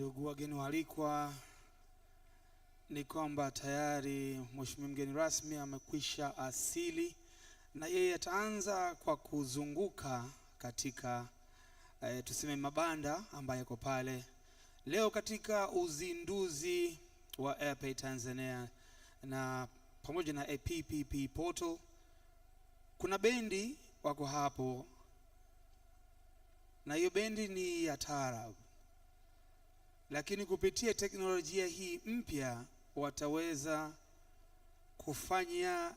Ndugu wageni waalikwa, ni kwamba tayari mheshimiwa mgeni rasmi amekwisha asili, na yeye ataanza kwa kuzunguka katika tuseme mabanda ambayo yako pale leo katika uzinduzi wa AirPay Tanzania na pamoja na PPP portal. Kuna bendi wako hapo, na hiyo bendi ni ya taarab, lakini kupitia teknolojia hii mpya wataweza kufanya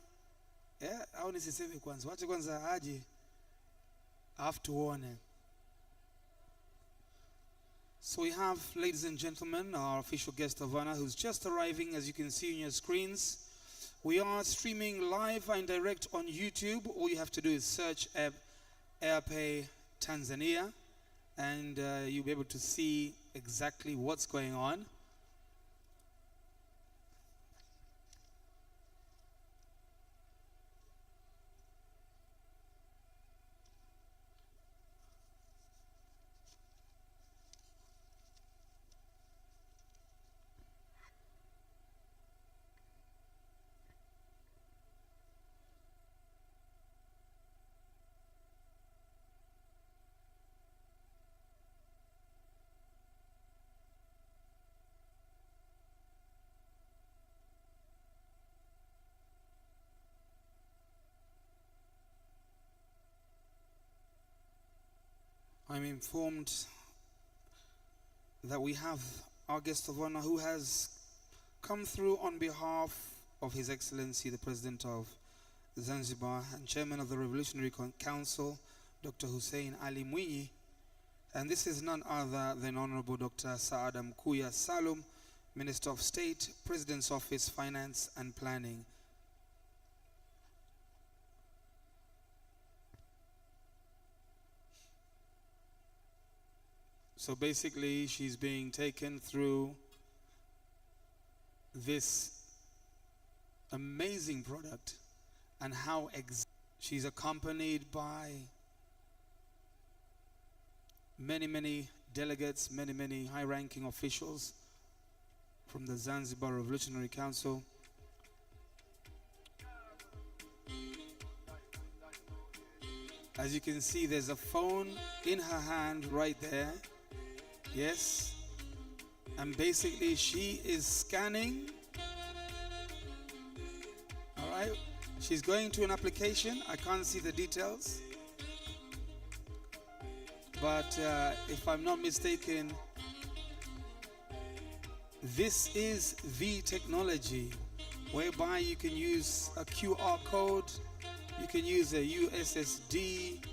au nisiseme kwanza, wacha kwanza aje alafu tuone. So we have, ladies and gentlemen, our official guest of honor who's just arriving, as you can see on your screens. We are streaming live and direct on YouTube. All you have to do is search AirPay Tanzania, and you'll be able to see exactly what's going on. I'm informed that we have our guest of honor who has come through on behalf of His Excellency the President of Zanzibar and Chairman of the Revolutionary Council, Dr. Hussein Ali Mwinyi. And this is none other than Honorable Dr. Saada Mkuya Salum, Minister of State, President's Office, Finance and Planning. So basically, she's being taken through this amazing product and how she's accompanied by many delegates, many high-ranking officials from the Zanzibar Revolutionary Council. As you can see, there's a phone in her hand right there. Yes, and basically she is scanning. All right, she's going to an application. I can't see the details, but if I'm not mistaken, this is the technology whereby you can use a QR code, you can use a USSD,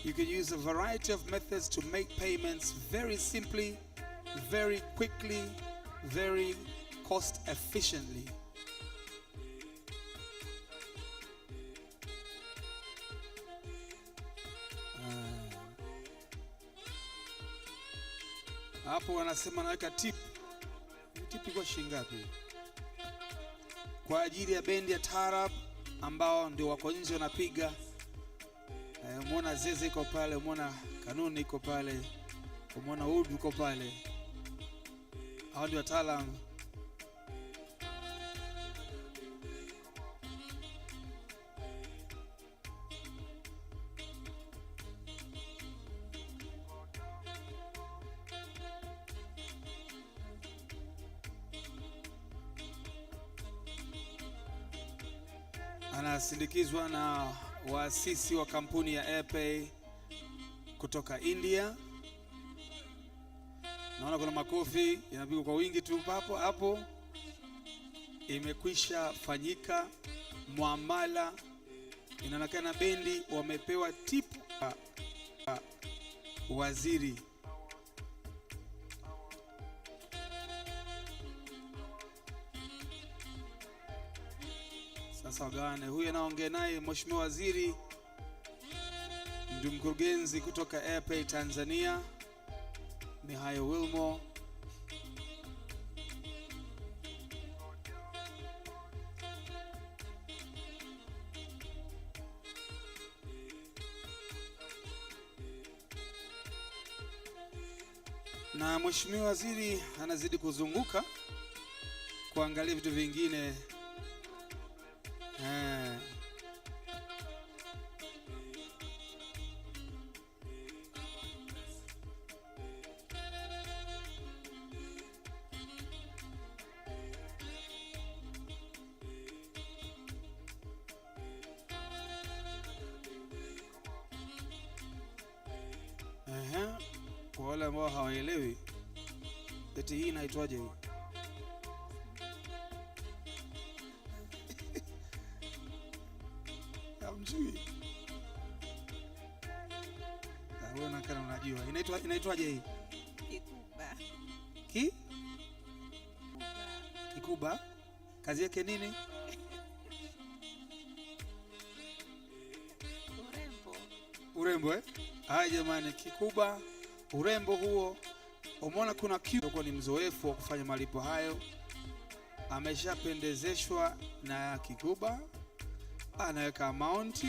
you can use a variety of methods to make payments very simply, very quickly, very cost efficiently. Hapo wanasema naweka tip. Tip iko shilingi ngapi? Kwa ajili ya bendi ya taarab ambao ndio wako nje wanapiga. Umeona Zeze iko pale, umeona Kanuni iko pale, umeona Udu iko pale. Hao ndio wataalamu. Anasindikizwa na waasisi wa kampuni ya AirPay kutoka India. Naona kuna makofi yanapigwa kwa wingi tu hapo. Imekwisha fanyika muamala. Inaonekana bendi wamepewa tip waziri. Sasa wagawane. Huyu anaongea naye Mheshimiwa Waziri ndio mkurugenzi kutoka AirPay Tanzania, Mihayo Wilmo. Na Mheshimiwa Waziri anazidi kuzunguka kuangalia vitu vingine. Kwa wale ambao hawaelewi, eti hii inaitwaje hii? Hamjui? Wewe nakana unajua. Inaitwaje hii? Kikuba. Kikuba? Kazi yake nini? Urembo eh? Haya jamani, kikuba, urembo huo. Umeona kuna kwa ni mzoefu wa kufanya malipo hayo. Ameshapendezeshwa na kikuba. Anaweka amount.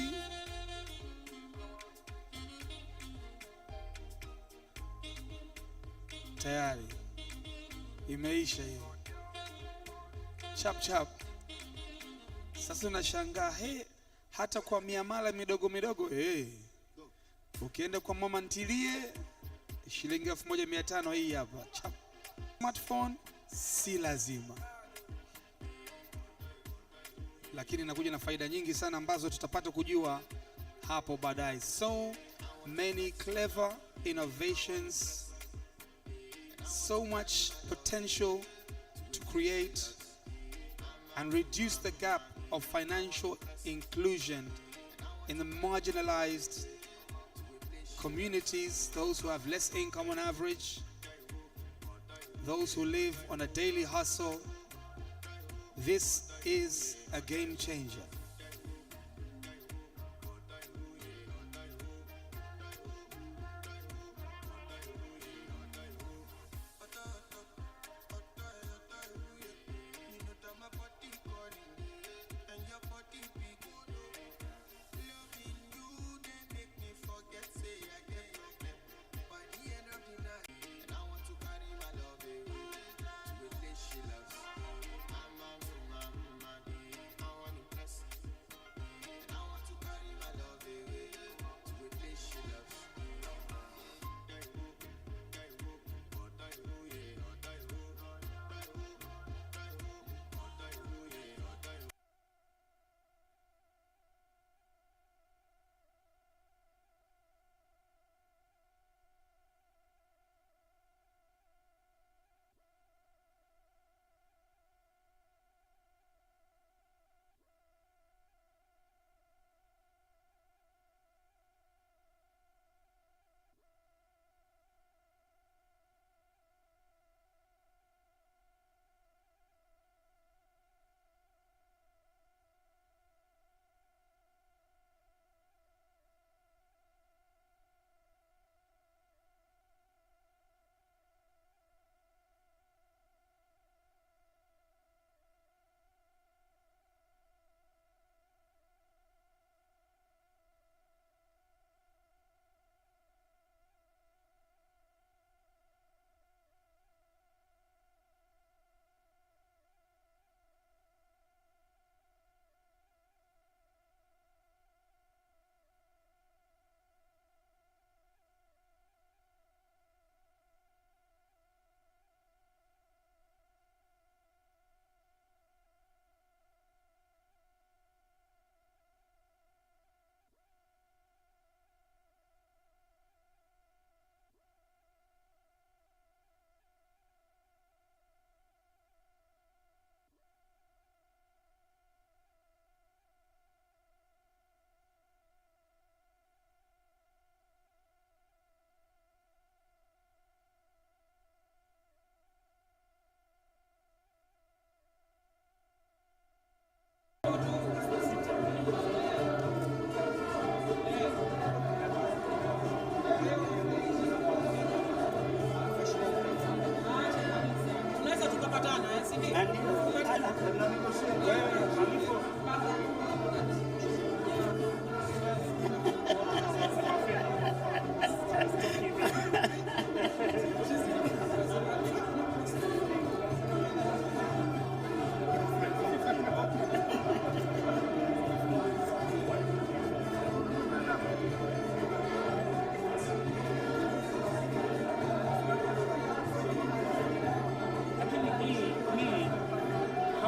Tayari. Imeisha hiyo. Chap chap. Sasa nashangaa, hata kwa miamala midogo midogo, ukienda kwa mama ntilie shilingi 1500 hii hapa. Chap. Smartphone si lazima. Lakini nakuja na faida nyingi sana ambazo tutapata kujua hapo baadaye. So many clever innovations, so much potential to create and reduce the gap of financial inclusion in the marginalized communities, those who have less income on average, those who live on a daily hustle. This is a game changer.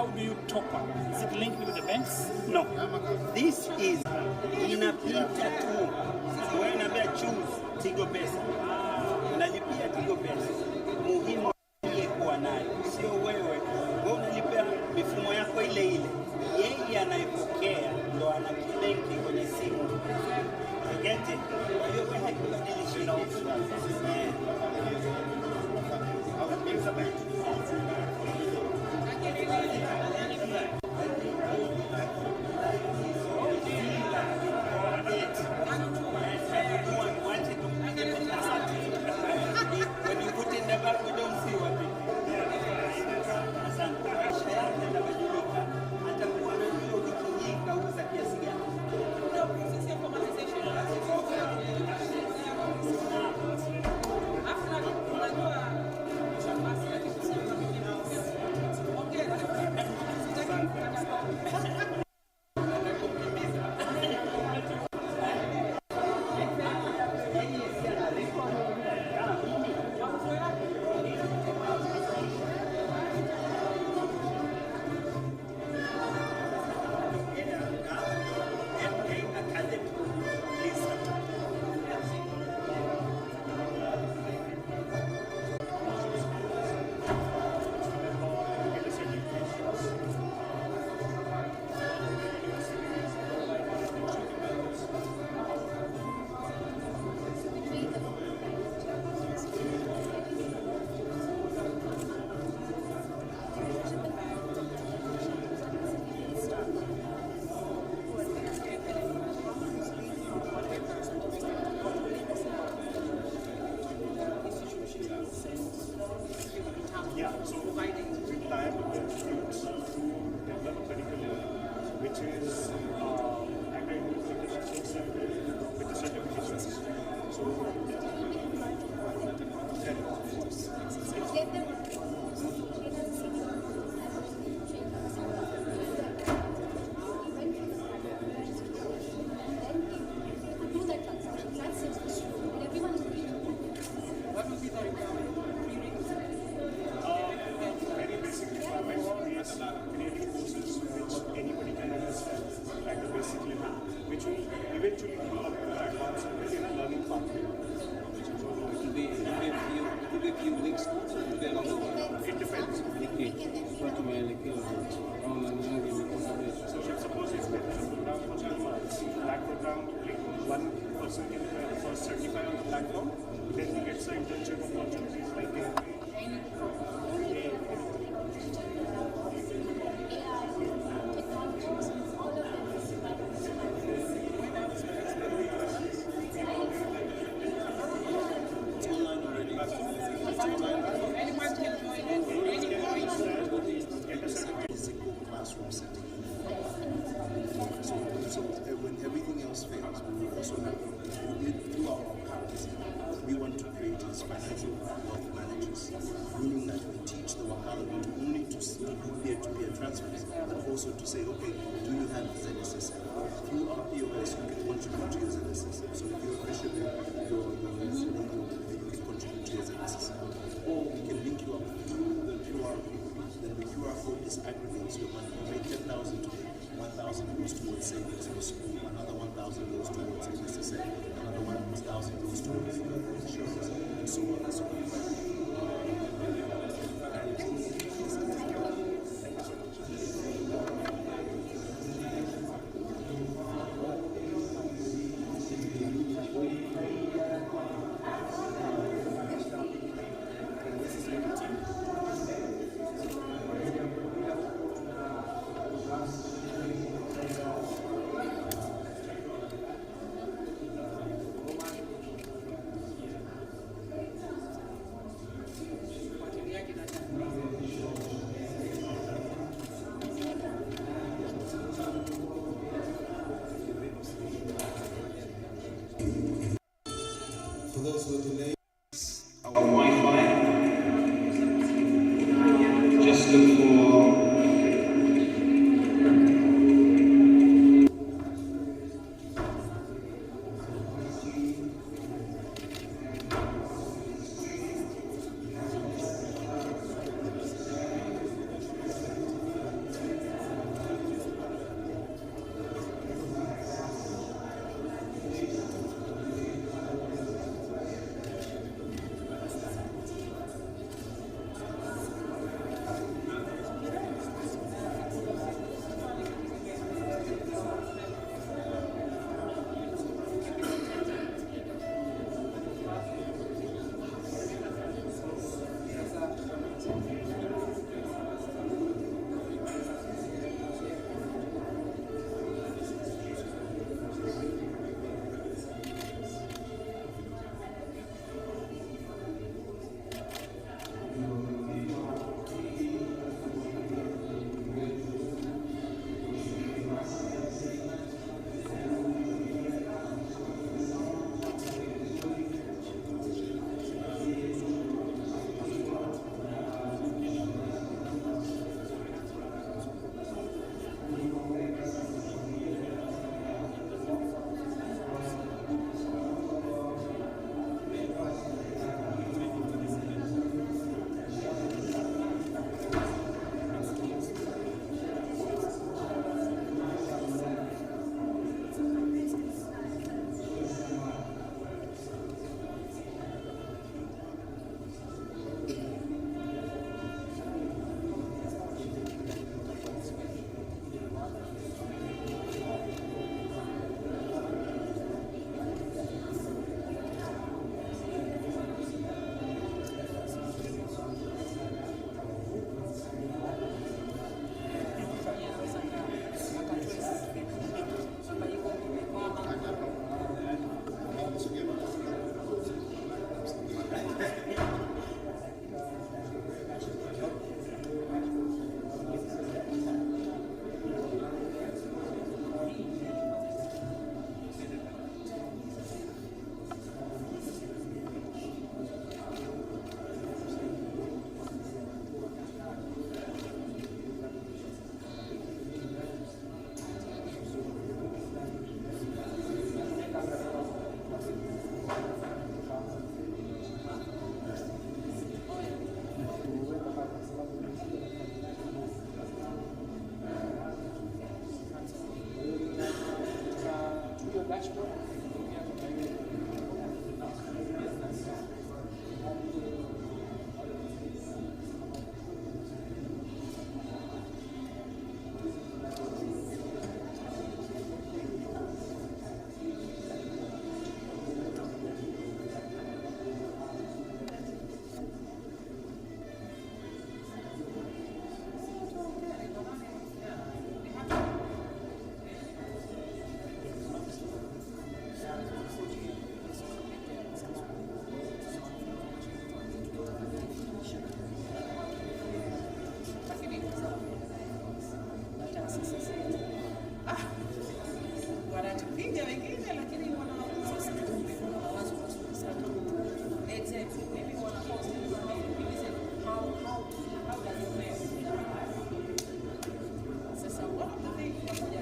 how do you top up? Is it linked with the banks? No. This is inapita tu. Wewe unaambia choose Tigo Pesa. Unalipia Tigo Pesa. Muhimu yeye kuwa nayo. Sio wewe. Wewe unalipia mifumo yako ile ile. Yeye anaipokea ndo anakibenki kwenye simu. Get it? Kwa hiyo wewe hakubadilishi na when you put in the back, we don't see what it is. Also to say, okay, do you have ZSS? Through our POS, you can contribute to your ZSS. So if you're officially you can contribute to your ZSS. Or we can link you up through the QR code. Then the QR code disaggregates your money. You make 10,000 today, 1,000 goes towards savings for school, another 1,000 goes towards ZSS, another 1,000 goes towards insurance, and so on and so on. For those who are delayed, of Wi-Fi. Just look for wanatupiga wengine, lakini wana sasa mawazo mazuri sana. Exactly. Maybe wana how does it feel? Sasa one of the things pamoja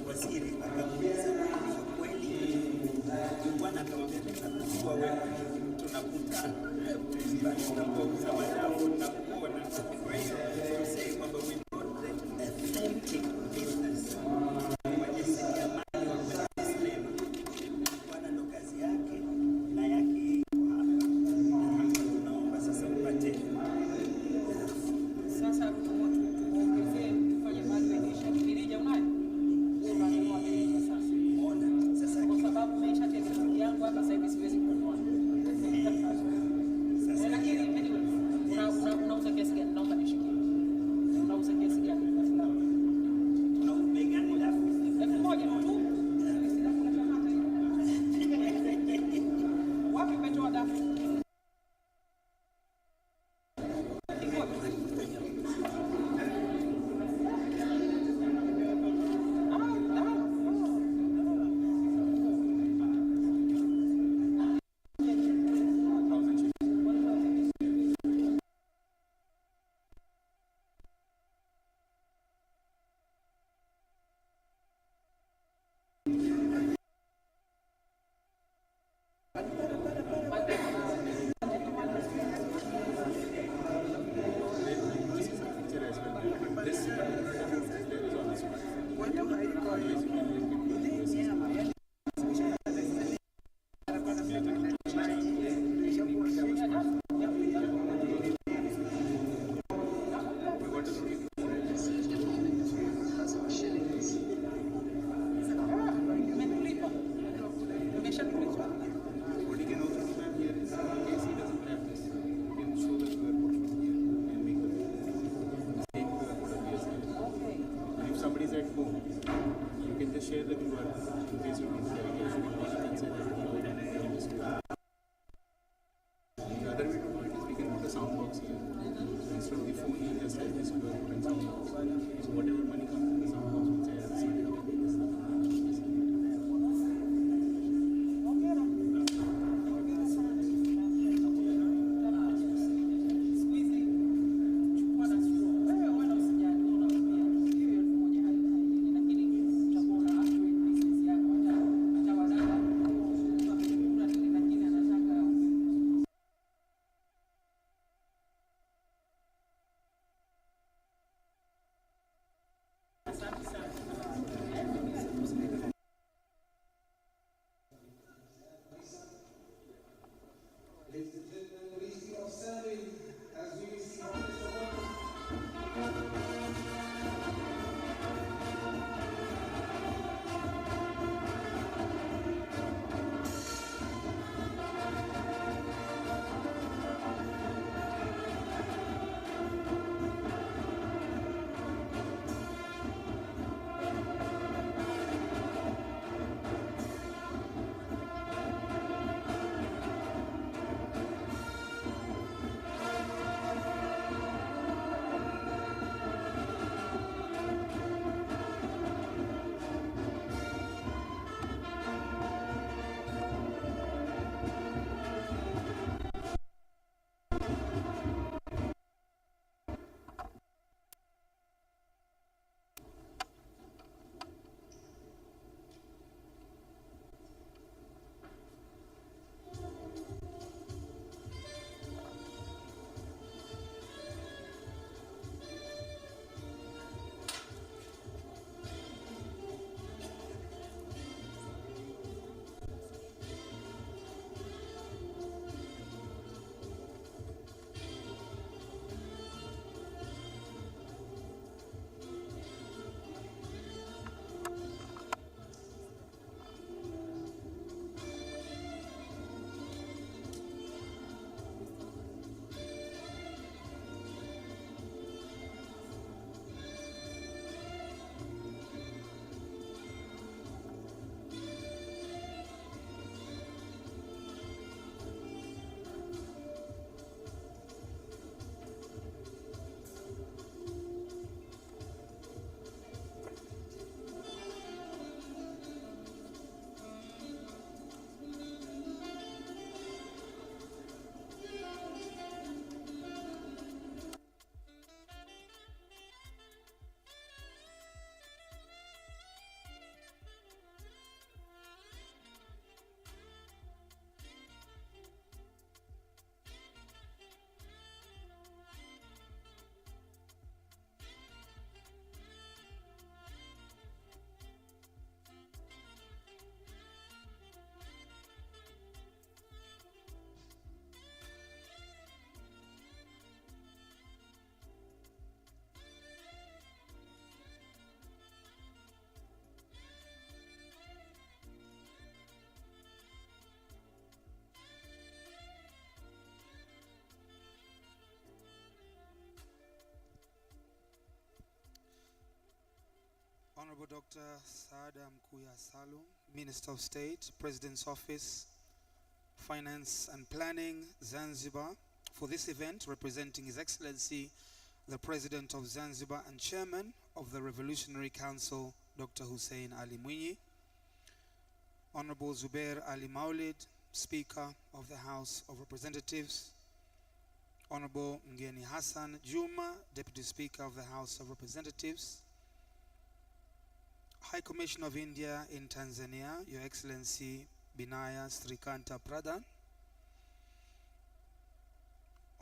waziri akamuuliza kweli, bwana akamwambia kwa wewe tunakutana tunapouza madawa na kuona. Kwa hiyo tuseme kwamba we got the authentic business wajasiriamali wa Kiislamu. Bwana ndo kazi yake na yake hapa. Tunaomba sasa upate sasa tuongezee tufanye valuation ili jamani sasa kwa sababu maisha yangu hapa sasa hivi siwezi kununua. Sasa lakini unauza kiasi gani? Naomba nishikie. Unauza kiasi gani? Tunauza gani dafu? 1000 tu. Wapi umetoa dafu? Share the QR in case you need clarification or anything. The other way to do it is we can put a sound box here. So instead of the phone, you just have this QR and sound box. So whatever money comes in the sound box will say as Honorable Dr. Saada Mkuya Salum, Minister of State, President's Office, Finance and Planning, Zanzibar, for this event representing His Excellency, the President of Zanzibar and Chairman of the Revolutionary Council, Dr. Hussein Ali Mwinyi. Honorable Zubair Ali Maulid, Speaker of the House of Representatives. Honorable Mgeni Hassan Juma, Deputy Speaker of the House of Representatives. High Commissioner of India in Tanzania, Your Excellency Binaya Srikanta Pradhan.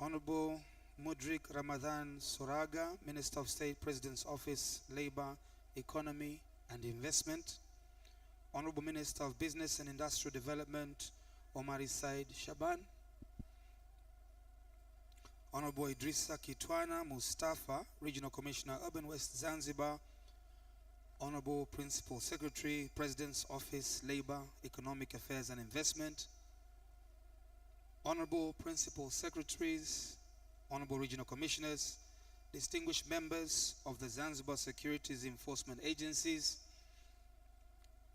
Honorable Mudrik Ramadan Soraga, Minister of State, President's Office, Labor, Economy and Investment. Honorable Minister of Business and Industrial Development, Omari Said Shaban. Honorable Idrissa Kitwana Mustafa, Regional Commissioner, Urban West Zanzibar. Honorable Principal Secretary, President's Office, Labor, Economic Affairs and Investment. Honorable Principal Secretaries, Honorable Regional Commissioners, distinguished members of the Zanzibar Securities Enforcement Agencies,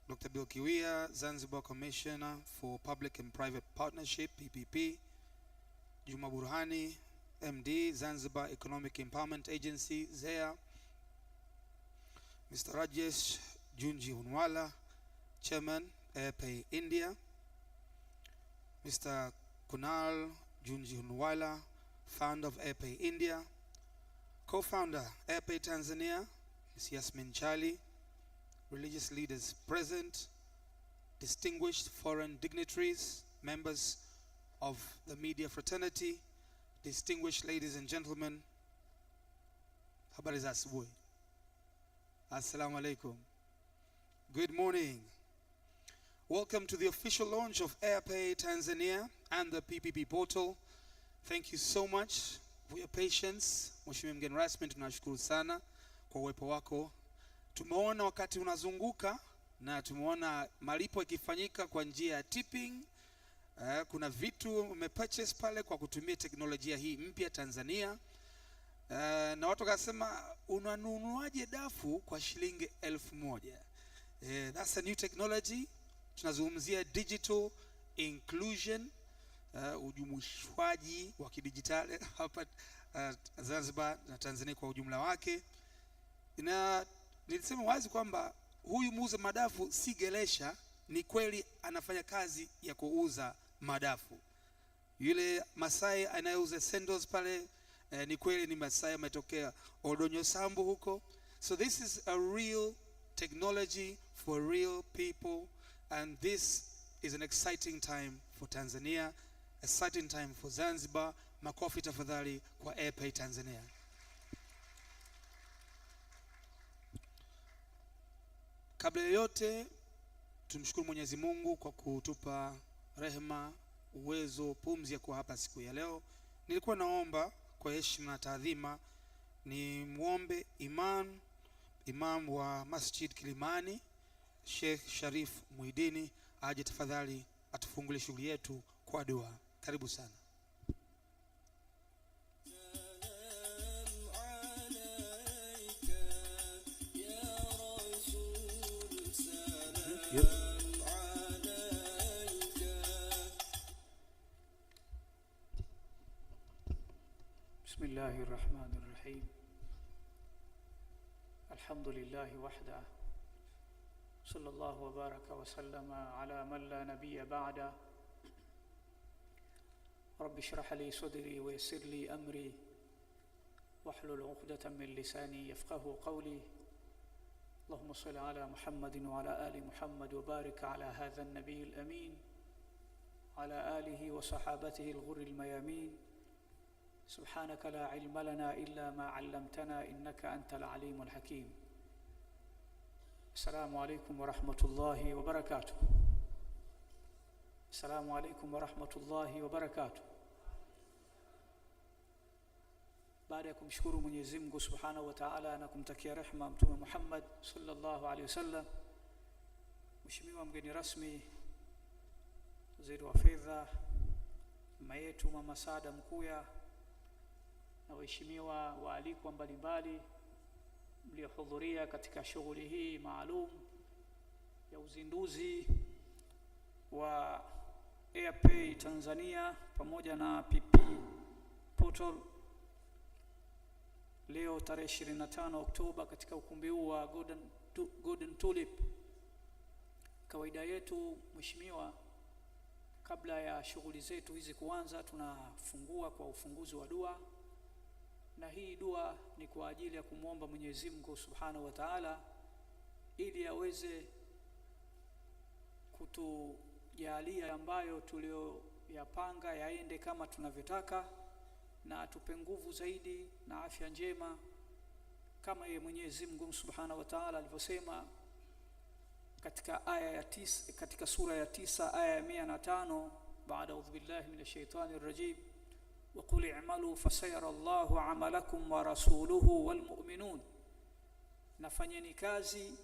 Dr. Bill Kiwia, Zanzibar Commissioner for Public and Private Partnership, PPP, Juma Burhani, MD, Zanzibar Economic Empowerment Agency, ZEA, Mr. Rajesh Junji Unwala, Chairman, AirPay India, Mr. Kunal Junji Unwala, founder of AirPay India, co-founder AirPay Tanzania, Ms. Yasmin Chali, religious leaders present, distinguished foreign dignitaries, members of the media fraternity, distinguished ladies and gentlemen, habari za asubuhi. Assalamu alaikum. Good morning. Welcome to the official launch of AirPay Tanzania and the PPP portal. Thank you so much for your patience. Mheshimiwa mgeni rasmi, tunashukuru sana kwa uwepo wako. Tumeona wakati unazunguka na tumeona malipo ikifanyika kwa njia ya tipping. Kuna vitu umepurchase pale kwa kutumia teknolojia hii mpya Tanzania. Na watu wakasema unanunuaje dafu kwa shilingi 1000? That's a new technology. Tunazungumzia digital inclusion, ujumuishwaji wa kidijitali hapa Zanzibar na Tanzania kwa ujumla wake. Na nilisema wazi kwamba huyu muuza madafu si gelesha, ni kweli anafanya kazi ya kuuza madafu. Yule Masai anayeuza sandals pale, ni kweli ni Masai ametokea Oldonyo Sambu huko. So this is a real technology for real people, and this is an exciting time for Tanzania, exciting time for Zanzibar. Makofi tafadhali kwa AirPay Tanzania. Kabla ya yote, tumshukuru Mwenyezi Mungu kwa kutupa rehema, uwezo, pumzi ya kuwa hapa siku ya leo. Nilikuwa naomba kwa heshima na taadhima ni muombe imam wa Masjid Kilimani, Sheikh Sharif Muhidini, aje tafadhali atufungulie shughuli yetu kwa dua. Karibu sana. بسم الله الرحمن الرحيم. الحمد لله وحده، صلى الله وبارك وسلم على من لا نبي بعده. رب اشرح لي صدري ويسر لي أمري واحلل عقدة من لساني يفقه قولي. اللهم صل على محمد وعلى آل محمد وبارك على هذا النبي الأمين على آله وصحابته الغر الميامين. سبحانك لا علم لنا إلا ما علمتنا إنك أنت العليم الحكيم. السلام عليكم ورحمة الله وبركاته. السلام عليكم ورحمة الله وبركاته. baada ya kumshukuru Mwenyezi Mungu Subhanahu wa Ta'ala na kumtakia rehema Mtume Muhammad sallallahu alaihi wasallam, Mheshimiwa mgeni rasmi, Waziri wa Fedha, mama yetu Mama Saada Mkuya, na waheshimiwa waalikwa mbalimbali, mliohudhuria katika shughuli hii maalum ya uzinduzi wa AirPay Tanzania pamoja na PP Portal leo tarehe 25 Oktoba katika ukumbi huu wa Golden Tulip. Kawaida yetu mheshimiwa, kabla ya shughuli zetu hizi kuanza, tunafungua kwa ufunguzi wa dua, na hii dua ni kwa ajili ya kumwomba Mwenyezi Mungu Subhanahu wa Ta'ala ili aweze kutujalia ambayo tulioyapanga yaende kama tunavyotaka, na atupe nguvu zaidi na afya njema kama yeye Mwenyezi Mungu Subhanahu wa Ta'ala alivyosema katika aya ya 9 katika sura ya 9 aya ya 105, baada audhu billahi minash shaitani rrajim, wa qul i'malu fasayara Allahu 'amalakum wa rasuluhu wal mu'minun, nafanyeni kazi,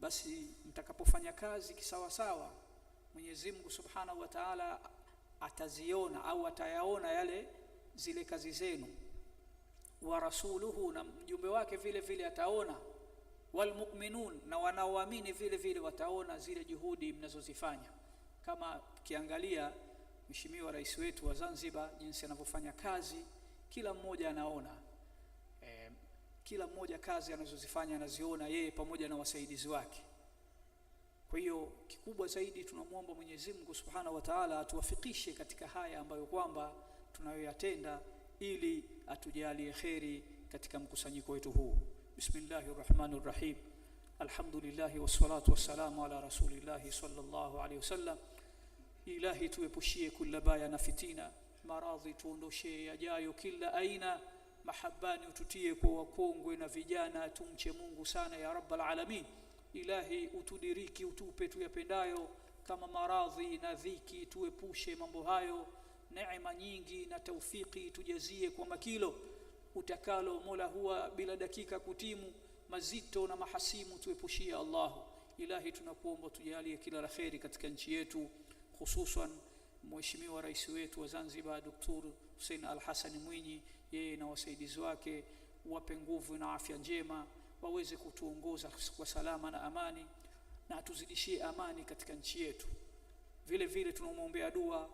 basi mtakapofanya kazi kisawa sawa Mwenyezi Mungu Subhanahu wa Ta'ala ataziona au atayaona yale zile kazi zenu, wa rasuluhu, na mjumbe wake vile vile ataona, wal mu'minun, na wanaoamini vile vile wataona zile juhudi mnazozifanya. Kama kiangalia mheshimiwa rais wetu wa Zanzibar jinsi anavyofanya kazi, kila mmoja anaona, kila mmoja kazi anazozifanya anaziona yeye pamoja na wasaidizi wake. Kwa hiyo kikubwa zaidi tunamwomba Mwenyezi Mungu Subhanahu wa Ta'ala atuwafikishe katika haya ambayo kwamba tunayoyatenda, ili atujalie kheri katika mkusanyiko wetu huu. Bismillahirrahmanirrahim. Alhamdulillah wassalatu wassalamu ala rasulillah sallallahu alayhi wasallam. Ilahi tuepushie kila baya na fitina, maradhi tuondoshe yajayo kila aina, mahabbani ututie kwa wakongwe na vijana, tumche Mungu sana ya rabbal alamin. Ilahi utudiriki, utupe tuyapendayo kama maradhi na dhiki, tuepushe mambo hayo, neema nyingi na taufiki tujazie kwa makilo utakalo Mola huwa bila dakika kutimu, mazito na mahasimu tuepushie Allahu. Ilahi tunakuomba tujalie kila la kheri katika nchi yetu, hususan mheshimiwa rais wetu wa Zanzibar Dr. Hussein Al-Hassan Mwinyi, yeye na wasaidizi wake, wape nguvu na afya njema, waweze kutuongoza kwa salama na amani, na atuzidishie amani katika nchi yetu. Vile vile tunamwombea dua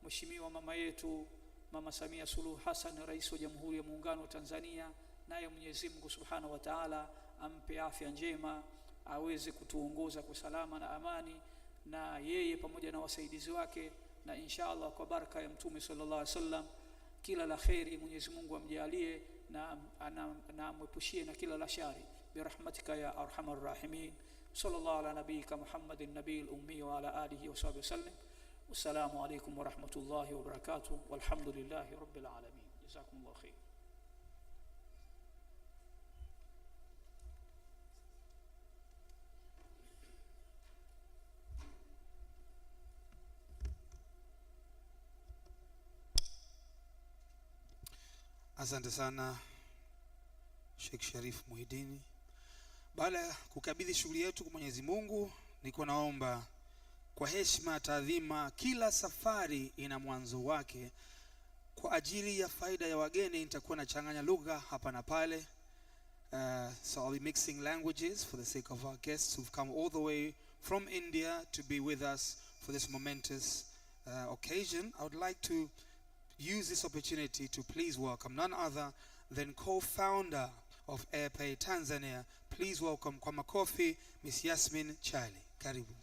mheshimiwa mama yetu Mama Samia Suluhu Hassan, rais wa Jamhuri ya Muungano wa Tanzania, naye Mwenyezi Mungu Subhanahu wa Ta'ala ampe afya njema, aweze kutuongoza kwa salama na amani, na yeye pamoja na wasaidizi wake, na inshallah kwa baraka ya Mtume sallallahu alaihi wasallam kila la kheri Mwenyezi Mungu amjalie na amwepushie na kila la shari birahmatika ya arhamar rahimin. Sallallahu ala nabiyyika Muhammadin nabiyil ummi wa ala alihi wa sahbihi wasallam. Wassalamu alaykum wa rahmatullahi wa barakatuh, walhamdulillahi rabbil alamin. Jazakumullahu khair. Asante sana Sheikh Sharif Muhidini. Baada ya kukabidhi shughuli yetu kwa Mwenyezi Mungu, niko naomba kwa heshima taadhima, kila safari ina mwanzo wake. Kwa ajili ya faida ya wageni nitakuwa nachanganya lugha hapa na pale. So I'll be mixing languages for the sake of our guests who've come all the way from India to be with us for this momentous occasion. I would like to use this opportunity to please welcome none other than co-founder of AirPay Tanzania. Please welcome kwa makofi Miss Yasmin Chali. Karibu.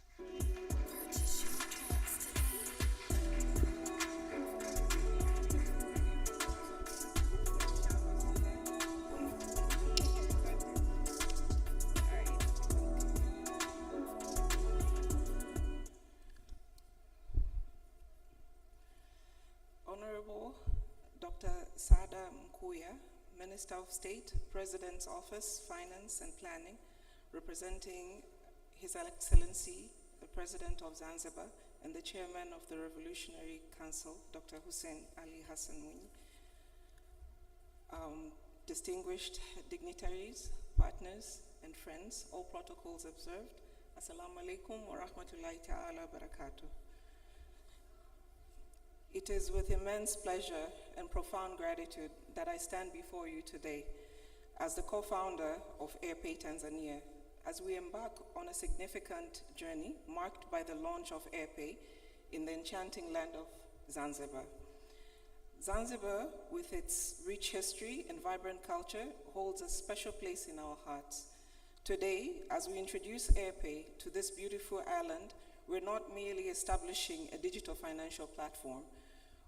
Honorable Dr. Sada Mkuya, Minister of State, President's Office, Finance and Planning, representing His Excellency, the President of Zanzibar, and the Chairman of the Revolutionary Council, Dr. Hussein Ali Hassan Mwinyi. Distinguished dignitaries, partners, and friends, all protocols observed. Assalamu alaikum wa rahmatullahi ta'ala barakatuh. It is with immense pleasure and profound gratitude that I stand before you today as the co-founder of AirPay Tanzania, as we embark on a significant journey marked by the launch of AirPay in the enchanting land of Zanzibar. Zanzibar, with its rich history and vibrant culture, holds a special place in our hearts. Today, as we introduce AirPay to this beautiful island, we're not merely establishing a digital financial platform.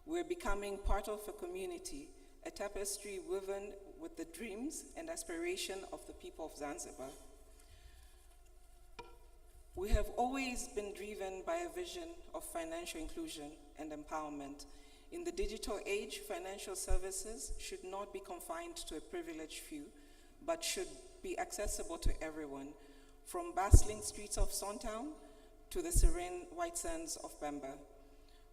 We're becoming part of a community, a tapestry woven with the dreams and aspiration of the people of Zanzibar. We have always been driven by a vision of financial inclusion and empowerment. In the digital age, financial services should not be confined to a privileged few, but should be accessible to everyone, from bustling streets of Sontown to the serene white sands of Pemba.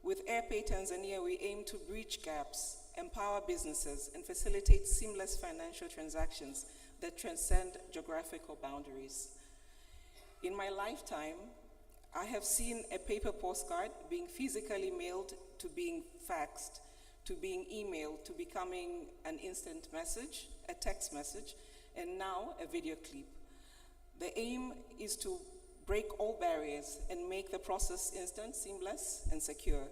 With AirPay Tanzania, we aim to bridge gaps, empower businesses, and facilitate seamless financial transactions that transcend geographical boundaries. In my lifetime, I have seen a paper postcard being physically mailed to being faxed, to being emailed, to becoming an instant message, a text message, and now a video clip. The aim is to break all barriers and make the process instant, seamless, and secure.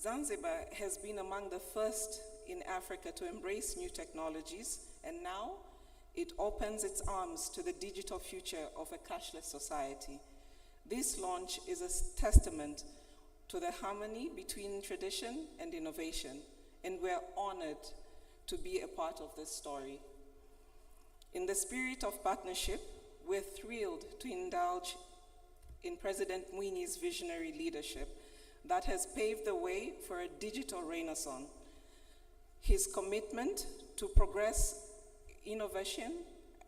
Zanzibar has been among the first in Africa to embrace new technologies, and now it opens its arms to the digital future of a cashless society. This launch is a testament to the harmony between tradition and innovation, and we're honored to be a part of this story. In the spirit of partnership, we're thrilled to indulge in President Mwinyi's visionary leadership that has paved the way for a digital renaissance. His commitment to progress, innovation,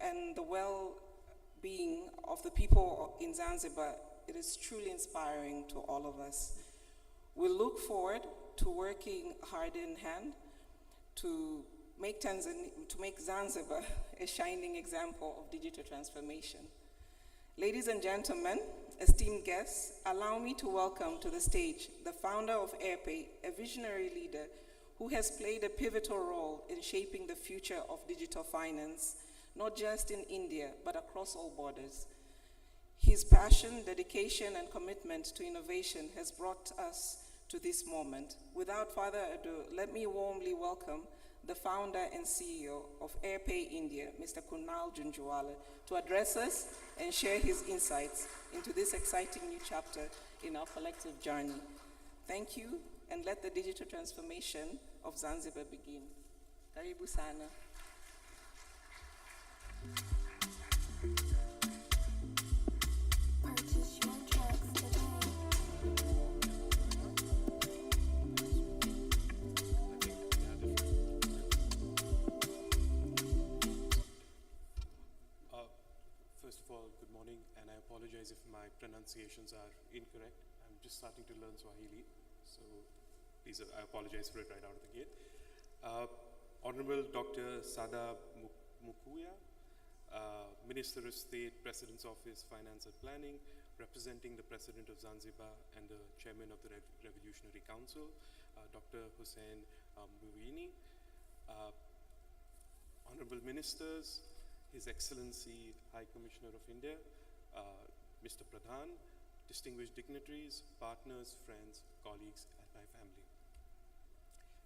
and the well-being of the people in Zanzibar, it is truly inspiring to all of us. We look forward to working hand in hand to make Zanzibar a shining example of digital transformation. Ladies and gentlemen, esteemed guests, allow me to welcome to the stage the founder of AirPay, a visionary leader who has played a pivotal role in shaping the future of digital finance, not just in India, but across all borders. His passion, dedication, and commitment to innovation has brought us to this moment. Without further ado, let me warmly welcome the founder and CEO of AirPay India, Mr. Kunal Junjwala, to address us and share his insights into this exciting new chapter in our collective journey. Thank you, and let the digital transformation of Zanzibar begin. Karibu sana. Purchase your tracks today. First of all, good morning, and I apologize if my pronunciations are incorrect. I'm just starting to learn Swahili, so please, I apologize for it right out of the gate. Honorable Dr. Sada Mkuya, Minister of State, President's Office, Finance and Planning, representing the President of Zanzibar and the Chairman of the Revolutionary Council, Dr. Hussein Muwini, Honorable Ministers, His Excellency High Commissioner of India, Mr. Pradhan, distinguished dignitaries, partners, friends, colleagues, and my family.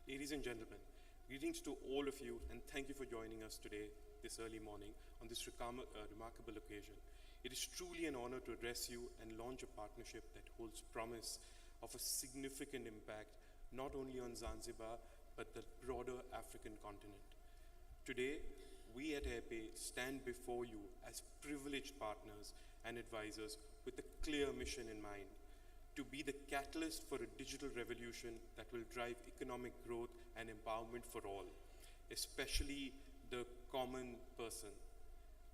Ladies and gentlemen, greetings to all of you, and thank you for joining us today, this early morning, on this remarkable occasion. It is truly an honor to address you and launch a partnership that holds promise of a significant impact, not only on Zanzibar, but the broader African continent. Today, we at AirPay stand before you as privileged partners and advisors with a clear mission in mind: to be the catalyst for a digital revolution that will drive economic growth and empowerment for all, especially the common person.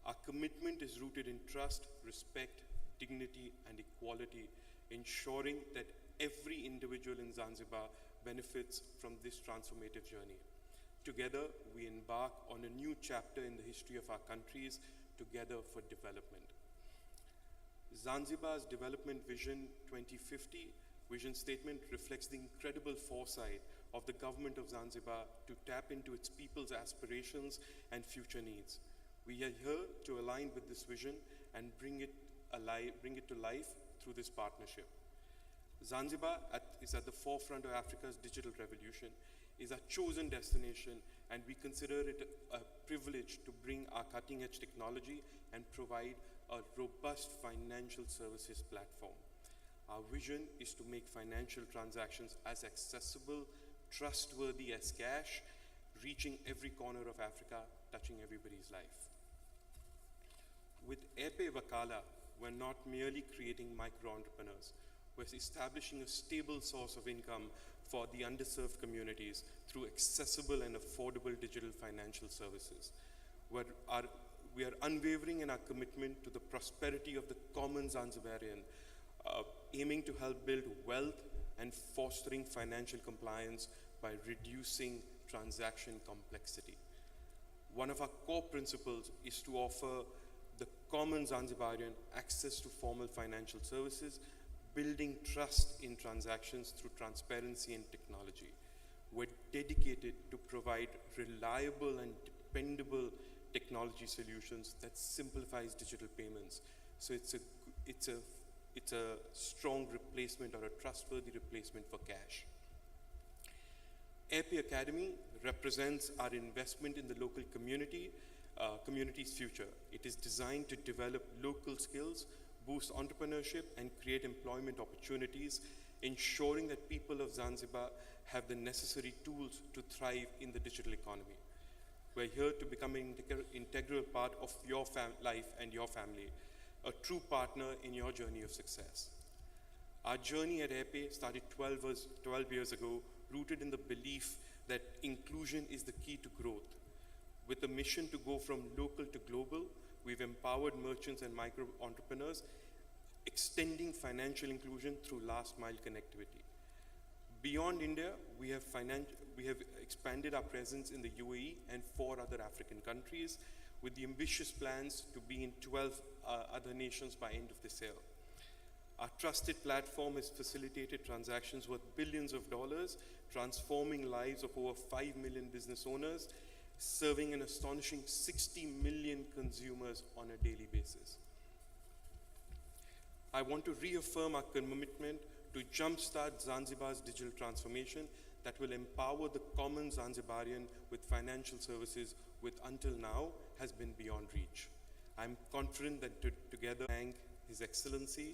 Our commitment is rooted in trust, respect, dignity, and equality, ensuring that every individual in Zanzibar benefits from this transformative journey. Together, we embark on a new chapter in the history of our countries, together for development. Zanzibar's Development Vision 2050 vision statement reflects the incredible foresight of the government of Zanzibar to tap into its people's aspirations and future needs. We are here to align with this vision and bring it to life through this partnership. Zanzibar is at the forefront of Africa's digital revolution, is our chosen destination, and we consider it a privilege to bring our cutting-edge technology and provide a robust financial services platform. Our vision is to make financial transactions as accessible, trustworthy as cash, reaching every corner of Africa, touching everybody's life. With Airpay Wakala, we're not merely creating micro-entrepreneurs, we're establishing a stable source of income for the underserved communities through accessible and affordable digital financial services. We are unwavering in our commitment to the prosperity of the common Zanzibarian, aiming to help build wealth and fostering financial compliance by reducing transaction complexity. One of our core principles is to offer the common Zanzibarian access to formal financial services, building trust in transactions through transparency and technology. We're dedicated to provide reliable and dependable technology solutions that simplifies digital payments. So it's a strong replacement or a trustworthy replacement for cash. Airpay Academy represents our investment in the local community's future. It is designed to develop local skills, boost entrepreneurship, and create employment opportunities, ensuring that people of Zanzibar have the necessary tools to thrive in the digital economy. We're here to become an integral part of your life and your family, a true partner in your journey of success. Our journey at Airpay started 12 years ago, rooted in the belief that inclusion is the key to growth. With a mission to go from local to global, we've empowered merchants and micro-entrepreneurs, extending financial inclusion through last-mile connectivity. Beyond India, we have expanded our presence in the UAE and 4 other African countries, with the ambitious plans to be in 12 other nations by end of this year. Our trusted platform has facilitated transactions worth billions of dollars, transforming lives of over 5 million business owners, serving an astonishing 60 million consumers on a daily basis. I want to reaffirm our commitment to jumpstart Zanzibar's digital transformation that will empower the common Zanzibarian with financial services which until now has been beyond reach. I'm confident that together thank His Excellency,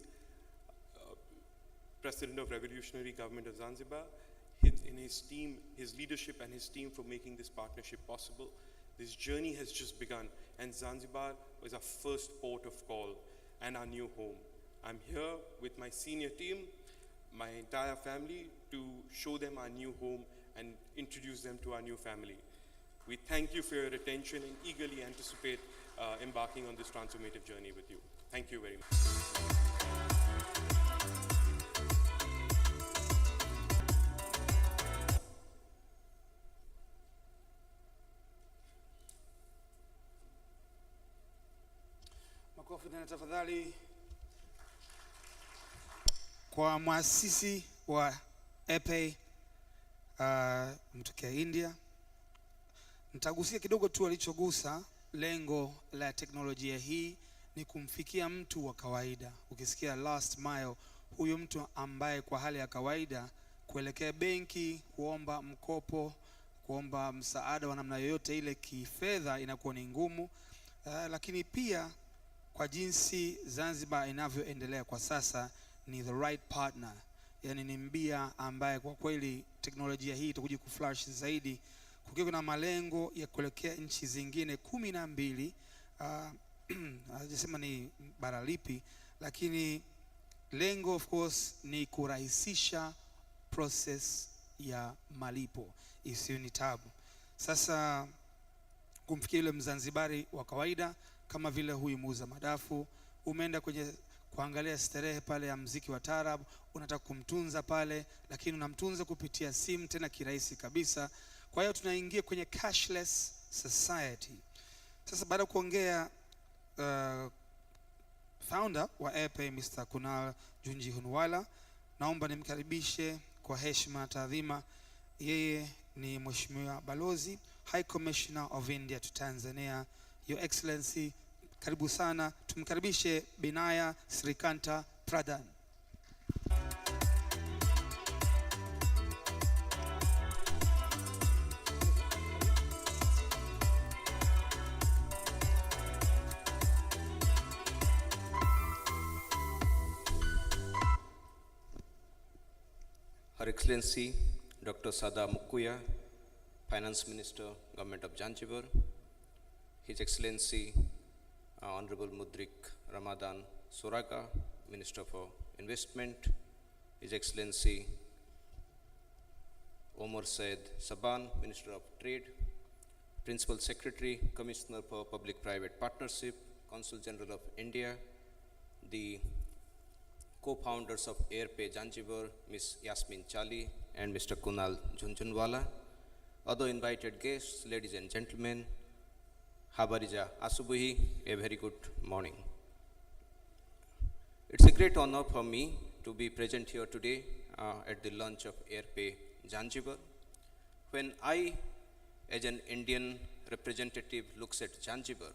President of Revolutionary Government of Zanzibar, in his team, his leadership and his team for making this partnership possible. This journey has just begun, and Zanzibar was our first port of call and our new home. I'm here with my senior team, my entire family, to show them our new home and introduce them to our new family. We thank you for your attention and eagerly anticipate embarking on this transformative journey with you. Thank you very much. Makofi tena tafadhali kwa muasisi wa Airpay mtokea India. Nitagusia kidogo tu alichogusa. Lengo la teknolojia hii ni kumfikia mtu wa kawaida. Ukisikia last mile, huyo mtu ambaye kwa hali ya kawaida kuelekea benki, kuomba mkopo, kuomba msaada wa namna yoyote ile kifedha inakuwa ni ngumu. Lakini pia kwa jinsi Zanzibar inavyoendelea kwa sasa, ni the right partner. Yani ni mbia ambaye kwa kweli teknolojia hii itakuja kuflash zaidi, kukiwa na malengo ya kuelekea nchi zingine 12. Hajasema ni bara lipi, lakini lengo of course ni kurahisisha process ya malipo isiyo ni tabu. Sasa kumfikia yule Mzanzibari wa kawaida, kama vile huyu muuza madafu, umeenda kwenye kuangalia starehe pale ya muziki wa taarab, unataka kumtunza pale, lakini unamtunza kupitia simu tena kirahisi kabisa. Kwa hiyo tunaingia kwenye cashless society. Sasa baada ya kuongea founder wa Airpay Mr. Kunal Junji Hunwala, naomba nimkaribishe kwa heshima taadhima yeye ni Mheshimiwa Balozi High Commissioner of India to Tanzania. Your Excellency, karibu sana. Tumkaribishe Binaya Srikanta Pradhan. Her Excellency Dr. Sada Mukuya, Finance Minister, Government of Zanzibar, His Excellency Honorable Mudrik Ramadan Soraga, Minister for Investment, His Excellency Omar Said Saban, Minister of Trade, Principal Secretary, Commissioner for Public-Private Partnership, Consul General of India, the co-founders of Airpay Zanzibar, Ms. Yasmin Chali and Mr. Kunal Junjunwala, other invited guests, ladies and gentlemen, Habarija Asubuhi, a very good morning. It's a great honor for me to be present here today at the launch of Airpay Zanzibar. When I, as an Indian representative, looks at Zanzibar,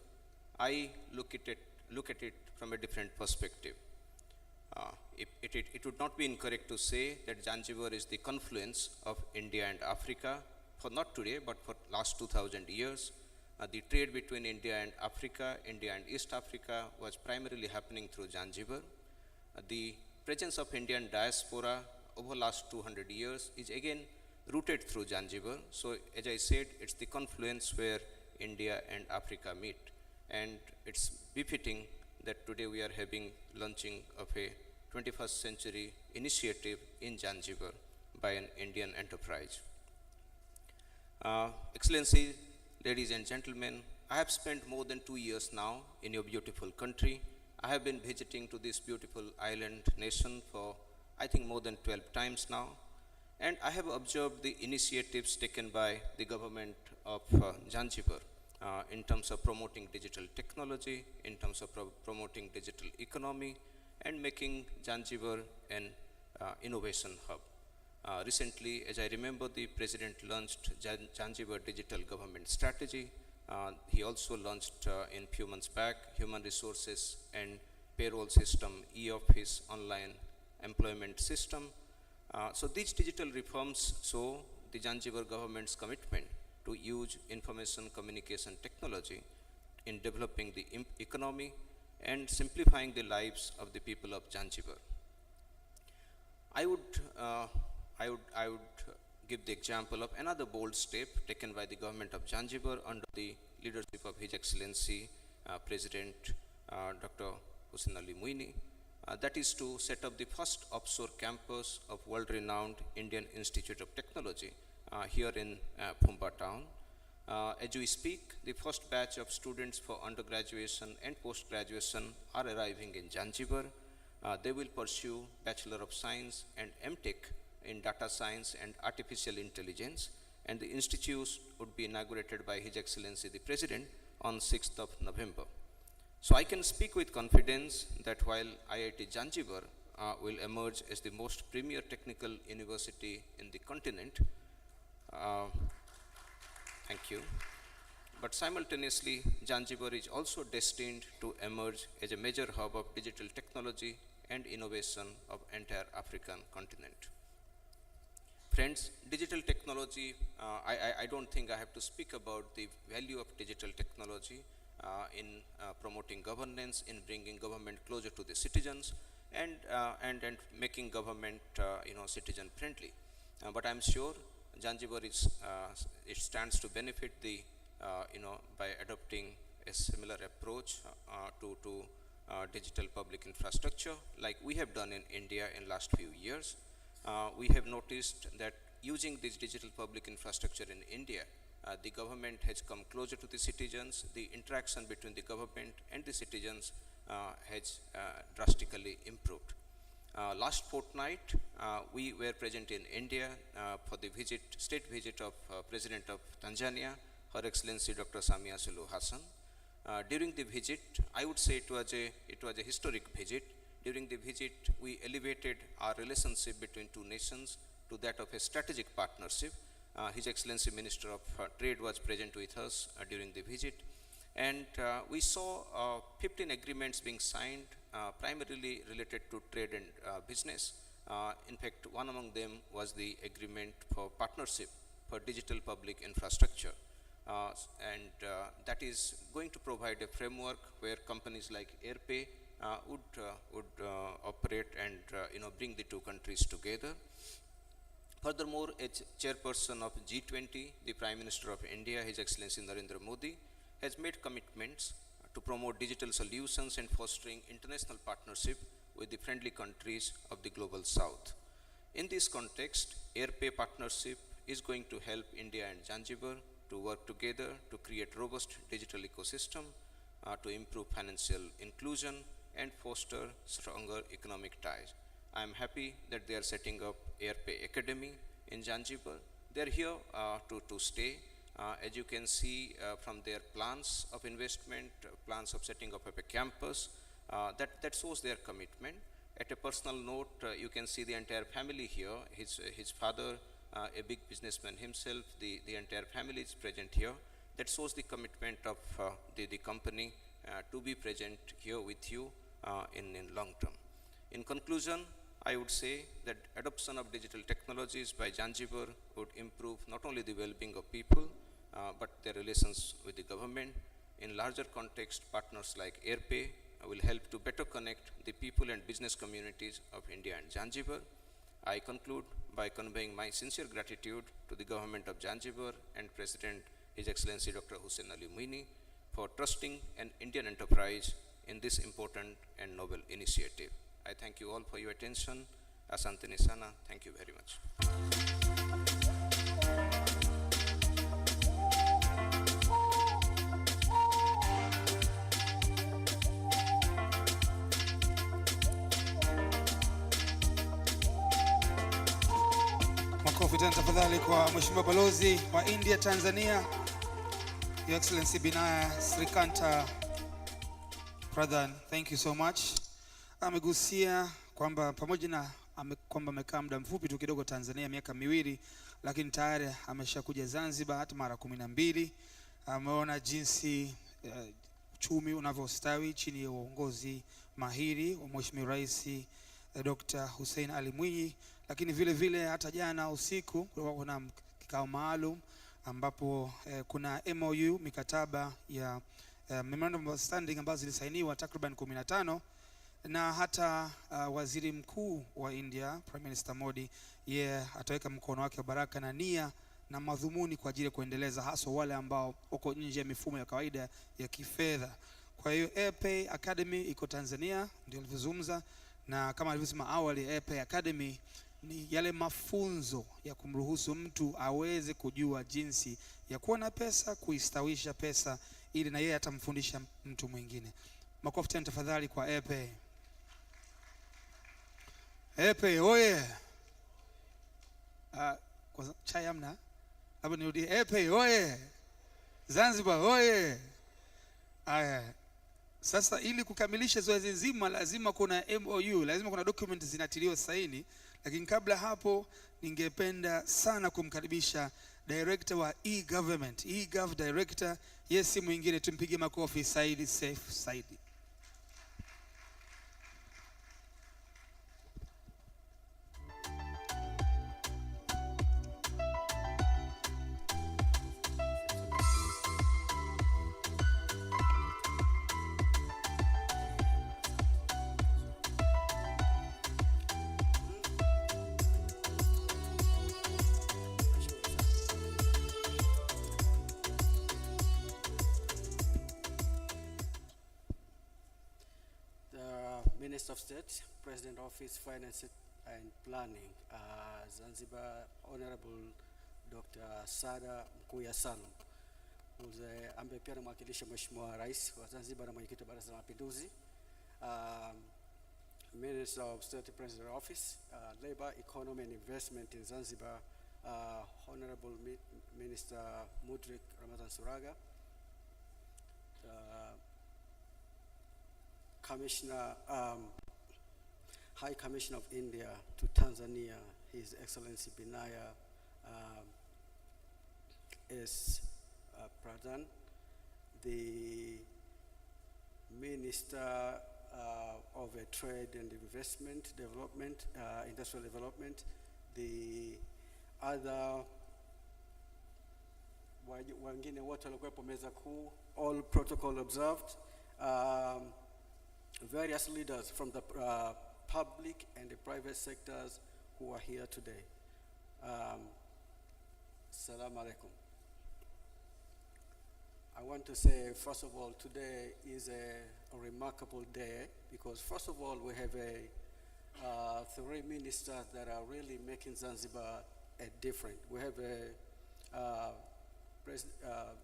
I look at it from a different perspective. It would not be incorrect to say that Zanzibar is the confluence of India and Africa, for not today, but for last 2000 years. The trade between India and Africa, India and East Africa, was primarily happening through Zanzibar. The presence of Indian diaspora over last 200 years is again rooted through Zanzibar. So as I said, it's the confluence where India and Africa meet. And it's befitting that today we are having launching of a 21st century initiative in Zanzibar by an Indian enterprise. Excellency, ladies and gentlemen, I have spent more than 2 years now in your beautiful country. I have been visiting to this beautiful island nation for I think more than 12 times now. And I have observed the initiatives taken by the government of Zanzibar in terms of promoting digital technology, in terms of promoting digital economy, and making Zanzibar an innovation hub. Recently, as I remember, the President launched Zanzibar Digital Government Strategy. He also launched in few months back Human Resources and Payroll System, e-office online employment system. So these digital reforms show the Zanzibar government's commitment to use information communication technology in developing the economy and simplifying the lives of the people of Zanzibar. I would give the example of another bold step taken by the government of Zanzibar under the leadership of His Excellency President Dr. Hussein Ali Muini. That is to set up the first offshore campus of world-renowned Indian Institute of Technology here in Phumba town. As we speak, the first batch of students for undergraduation and post-graduation are arriving in Zanzibar. They will pursue Bachelor of Science and MTech in Data Science and Artificial Intelligence, and the institutes would be inaugurated by His Excellency the President on 6th of November. So I can speak with confidence that while IIT Zanzibar will emerge as the most premier technical university in the continent, thank you. But simultaneously, Zanzibar is also destined to emerge as a major hub of digital technology and innovation of entire African continent. Friends, digital technology, I don't think I have to speak about the value of digital technology in promoting governance, in bringing government closer to the citizens, and making government citizen friendly. But I'm sure Zanzibar it stands to benefit the by adopting a similar approach to digital public infrastructure like we have done in India in last few years. We have noticed that using this digital public infrastructure in India, the government has come closer to the citizens. The interaction between the government and the citizens has drastically improved. Last fortnight, we were present in India for the state visit of President of Tanzania, Her Excellency Dr. Samia Suluhu Hassan. During the visit, I would say it was a historic visit. During the visit, we elevated our relationship between two nations to that of a strategic partnership. His Excellency Minister of Trade was present with us during the visit. And we saw 15 agreements being signed, primarily related to trade and business. In fact, one among them was the agreement for partnership for digital public infrastructure. That is going to provide a framework where companies like AirPay would operate and bring the two countries together. Furthermore, as chairperson of G20, the Prime Minister of India, His Excellency Narendra Modi, has made commitments to promote digital solutions and fostering international partnership with the friendly countries of the global south. In this context, AirPay partnership is going to help India and Zanzibar to work together to create robust digital ecosystem, to improve financial inclusion and foster stronger economic ties. I am happy that they are setting up AirPay Academy in Zanzibar. They are here to stay. As you can see from their plans of investment, plans of setting up a campus, that shows their commitment. At a personal note, you can see the entire family here. His father, a big businessman himself, the entire family is present here. That shows the commitment of the company to be present here with you in long term. In conclusion, I would say that adoption of digital technologies by Zanzibar would improve not only the well-being of people, but their relations with the government. In larger context, partners like AirPay will help to better connect the people and business communities of India and Zanzibar. I conclude by conveying my sincere gratitude to the government of Zanzibar and President His Excellency Dr. Hussein Ali Muini for trusting an Indian enterprise in this important and noble initiative. I thank you all for your attention. Asante Nisana, thank you very much. Makofi tena tafadhali kwa Mheshimiwa Balozi wa India Tanzania, Your Excellency Binaya Srikanta Pradhan. Thank you so much. Amegusia kwamba pamoja na kwamba amekaa muda mfupi tu kidogo Tanzania, miaka miwili, lakini tayari ameshakuja Zanzibar hata mara 12. Ameona jinsi uchumi unavyostawi chini ya uongozi mahiri wa Mheshimiwa Rais Dr. Hussein Ali Mwinyi, lakini vile vile hata jana usiku kuna kikao maalum ambapo kuna MOU, mikataba ya Memorandum of Understanding ambazo zilisainiwa takriban 15, na hata waziri mkuu wa India, Prime Minister Modi, ataweka mkono wake wa baraka na nia na madhumuni kwa ajili ya kuendeleza hasa wale ambao wako nje ya mifumo ya kawaida ya kifedha. Kwa hiyo AirPay Academy iko Tanzania, ndio alivyozungumza, na kama alivyosema awali, AirPay Academy ni yale mafunzo ya kumruhusu mtu aweze kujua jinsi ya kuwa na pesa, kuistawisha pesa, ili na yeye atamfundisha mtu mwingine. Makofi tena tafadhali kwa AirPay. AirPay oye. Kwa chai amna? Hapo nirudie. AirPay oye. Zanzibar oye. Aya. Sasa ili kukamilisha zoezi nzima lazima kuna MOU, lazima kuna document zinatiliwa saini, lakini kabla hapo ningependa sana kumkaribisha director wa e-government, e-gov director, yes mwingine, tumpige makofi, Saidi Saif Saidi. Minister of State, President Office, Finance and Planning, Zanzibar, Honorable Dr. Sada Mkuya Salum, ambaye pia anamwakilisha Mheshimiwa Rais wa Zanzibar na mwenyekiti wa Baraza la Mapinduzi, Minister of State, President Office, Labor, Economy and Investment in Zanzibar, Honorable Minister Mudrik Ramadan Suraga, Commissioner, High Commissioner of India to Tanzania, His Excellency Binaya S. Pradhan, the Minister of Trade and Investment Development, Industrial Development, the other wengine wote walikuwepo meza kuu, all protocol observed, various leaders from the public and the private sectors who are here today. Assalamu alaikum. I want to say, first of all, today is a remarkable day because, first of all, we have three ministers that are really making Zanzibar a different. We have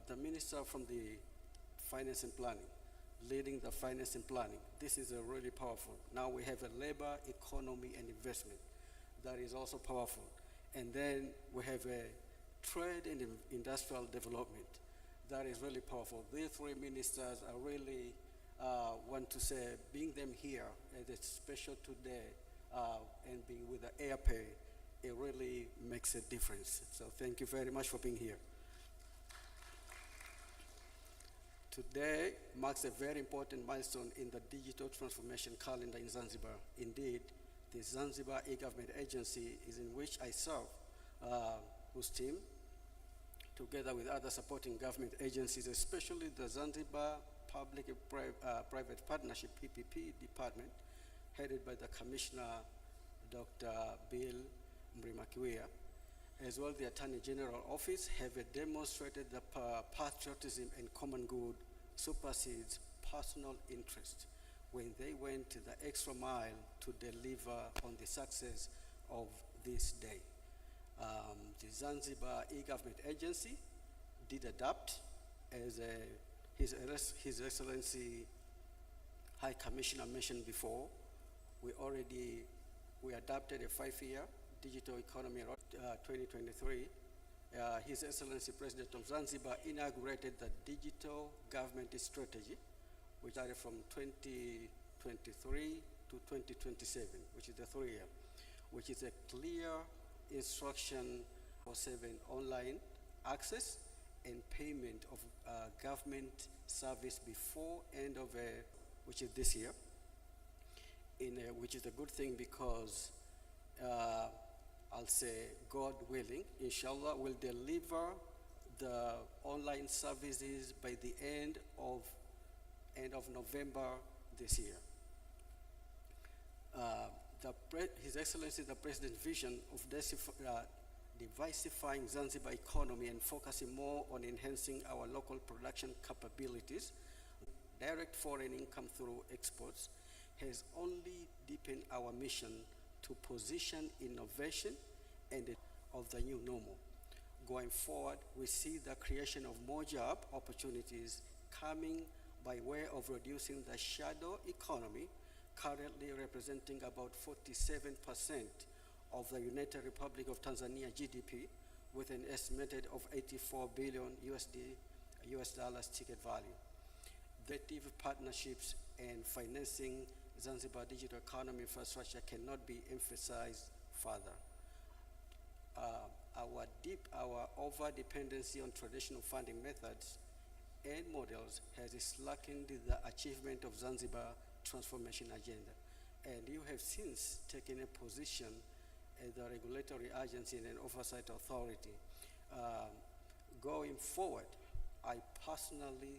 the minister from the finance and planning, leading the finance and planning. This is really powerful. Now we have a labor, economy, and investment. That is also powerful. And then we have a trade and industrial development. That is really powerful. These three ministers are really, want to say, being them here as a special today and being with the airpay, it really makes a difference. So thank you very much for being here. Today marks a very important milestone in the digital transformation calendar in Zanzibar. Indeed, the Zanzibar e-government agency is in which I serve, whose team, together with other supporting government agencies, especially the Zanzibar Public and Private Partnership PPP department, headed by the Commissioner, Dr. Bill Mrimakiwia, as well the Attorney General Office, have demonstrated that patriotism and common good supersedes personal interest when they went the extra mile to deliver on the success of this day. The Zanzibar e-government agency did adapt, as His Excellency High Commissioner mentioned before. We adopted a 5-year digital economy 2023. His Excellency President of Zanzibar inaugurated the digital government strategy, which started from 2023 to 2027, which is the 3-year, which is a clear instruction for 7 online access and payment of government service before end of which is this year, which is a good thing because I'll say, God willing, inshallah, will deliver the online services by the end of November this year. His Excellency the President's vision of diversifying Zanzibar economy and focusing more on enhancing our local production capabilities, direct foreign income through exports, has only deepened our mission to position innovation and of the new normal. Going forward, we see the creation of more job opportunities coming by way of reducing the shadow economy, currently representing about 47% of the United Republic of Tanzania GDP, with an estimated of 84 billion US dollars ticket value. Effective partnerships and financing Zanzibar digital economy infrastructure cannot be emphasized further. Our over-dependency on traditional funding methods and models has slackened the achievement of Zanzibar transformation agenda. And you have since taken a position as the regulatory agency and an oversight authority. Going forward, I personally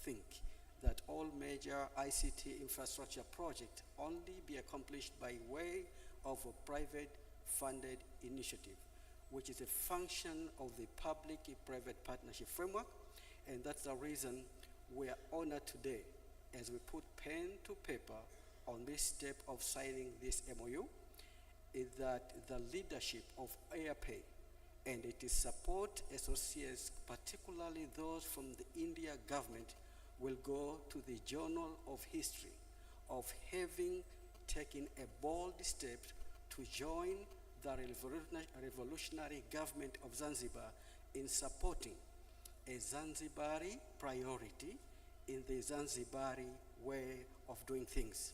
think that all major ICT infrastructure projects only be accomplished by way of a private funded initiative, which is a function of the public-private partnership framework. And that's the reason we are honored today as we put pen to paper on this step of signing this MOU, is that the leadership of AirPay and its support associates, particularly those from the India government, will go to the journal of history of having taken a bold step to join the revolutionary government of Zanzibar in supporting a Zanzibari priority in the Zanzibari way of doing things.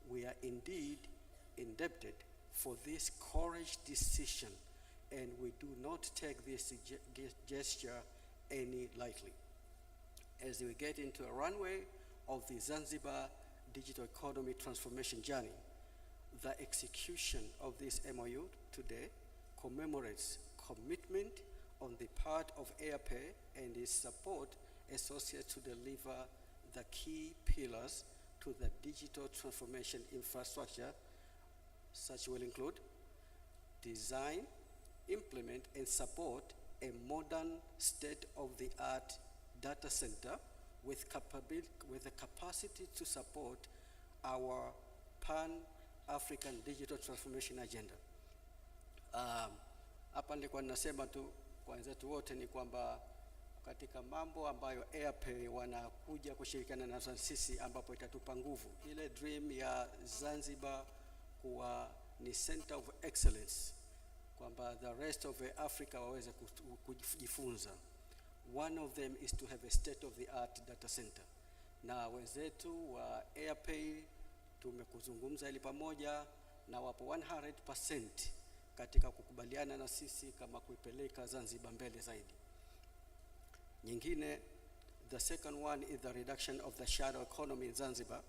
We are indeed indebted for this courage decision, and we do not take this gesture any lightly. As we get into a runway of the Zanzibar digital economy transformation journey, the execution of this MOU today commemorates commitment on the part of AirPay and its support associated to deliver the key pillars to the digital transformation infrastructure, such will include design, implement, and support a modern state-of-the-art data center with the capacity to support our pan-African digital transformation agenda. Hapa nilikuwa ninasema tu kwa wenzetu wote ni kwamba katika mambo ambayo AirPay wanakuja kushirikiana na sisi, ambapo itatupa nguvu ile dream ya Zanzibar kuwa ni center of excellence, kwamba the rest of Africa waweze kujifunza. One of them is to have a state-of-the-art data center. Na wenzetu wa AirPay tumekuzungumza ili pamoja na wapo 100% katika kukubaliana na sisi kama kuipeleka Zanzibar mbele zaidi. Nyingine, the second one is the reduction of the shadow economy in Zanzibar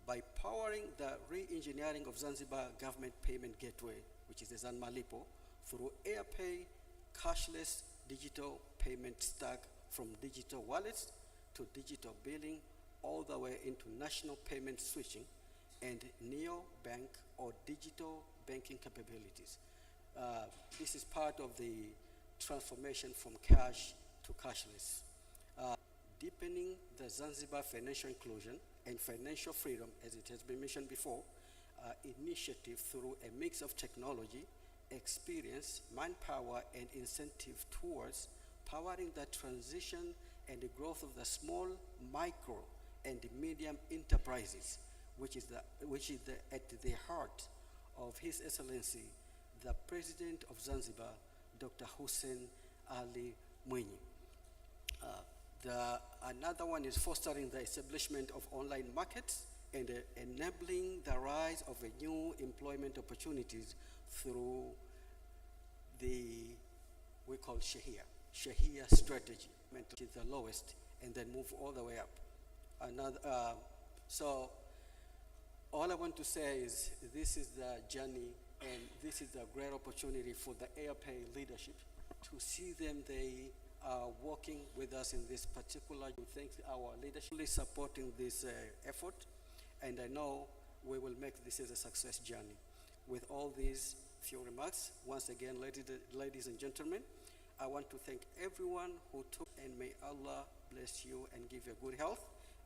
by powering the re-engineering of Zanzibar government payment gateway, which is the MALIPO, through AirPay cashless digital payment stack, from digital wallets to digital billing, all the way into national payment switching and neo-bank or digital banking capabilities. This is part of the transformation from cash to cashless. Deepening the Zanzibar financial inclusion and financial freedom, as it has been mentioned before, initiative through a mix of technology, experience, manpower, and incentive towards powering the transition and the growth of the small, micro, and medium enterprises, which is at the heart of His Excellency, the President of Zanzibar, Dr. Hussein Ali Mwinyi. Another one is fostering the establishment of online markets and enabling the rise of a new employment opportunities through we call Shahia strategy, meant to be the lowest and then move all the way up. So all I want to say is this is the journey, and this is a great opportunity for the AirPay leadership to see them. They are working with us in this particular. Thanks our leadership supporting this effort, and I know we will make this as a success journey. With all these few remarks, once again, ladies and gentlemen, I want to thank everyone who took, and may Allah bless you and give you good health,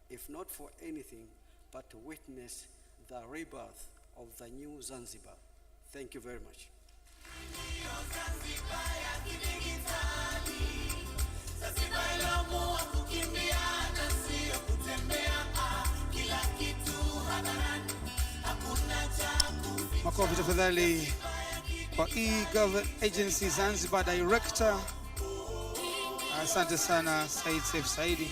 if not for anything, but to witness the rebirth of the new Zanzibar. Thank you very much. Makofi tafadhali kwa e-government agency Zanzibar director. Asante sana Said Saif Saidi.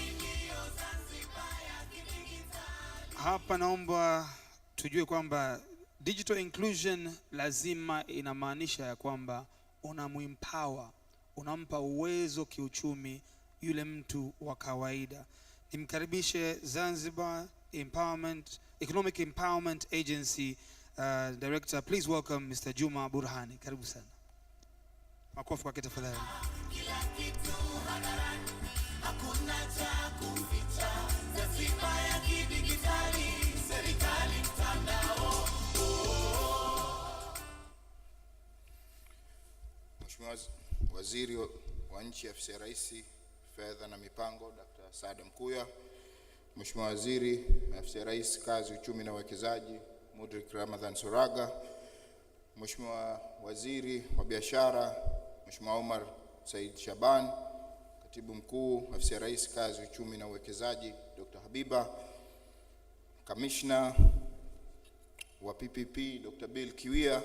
Hapa naomba tujue kwamba digital inclusion lazima inamaanisha ya kwamba unamuempower, unampa uwezo kiuchumi yule mtu wa kawaida. Nimkaribishe Zanzibar Economic Empowerment Agency Director. Please welcome Mr. Juma Burhani. Karibu sana. Makofi kwa tafadhali. Mheshimiwa Waziri wa Nchi, Afisa Rais, Fedha na Mipango, Dr. Saada Mkuya, Mheshimiwa Waziri, Afisa Rais, Kazi, Uchumi na Uwekezaji, Mudrik Ramadhan Soraga, Mheshimiwa Waziri wa Biashara, Mheshimiwa Omar Said Shaban, Katibu Mkuu, Afisa Rais, Kazi, Uchumi na Uwekezaji, Dr. Habiba, Kamishna wa PPP, Dr. Bill Kiwia,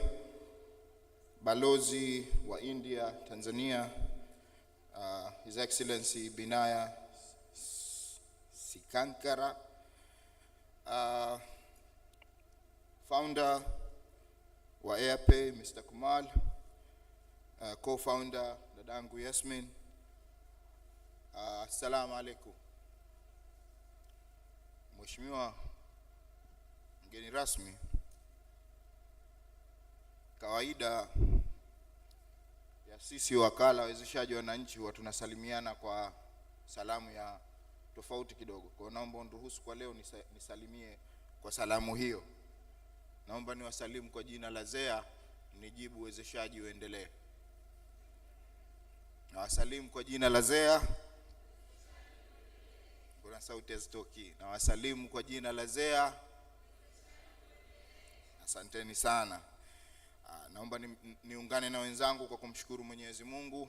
Balozi wa India, Tanzania, His Excellency Binaya Sikankara, Founder wa AirPay, Mr. Kumal, Co-founder dadangu Yasmin, Assalamu alaikum. Mheshimiwa mgeni rasmi, kawaida ya sisi wakala wawezeshaji wananchi huwa tunasalimiana kwa salamu ya tofauti kidogo. Kwa naomba uniruhusu kwa leo nisalimie kwa salamu hiyo. Naomba niwasalimu kwa jina la ZEA, nijibu uwezeshaji uendelee. Na wasalimu kwa jina la ZEA. Kuna sauti hazitoki. Na wasalimu kwa jina la ZEA. Asanteni sana. Naomba niungane na wenzangu kwa kumshukuru Mwenyezi Mungu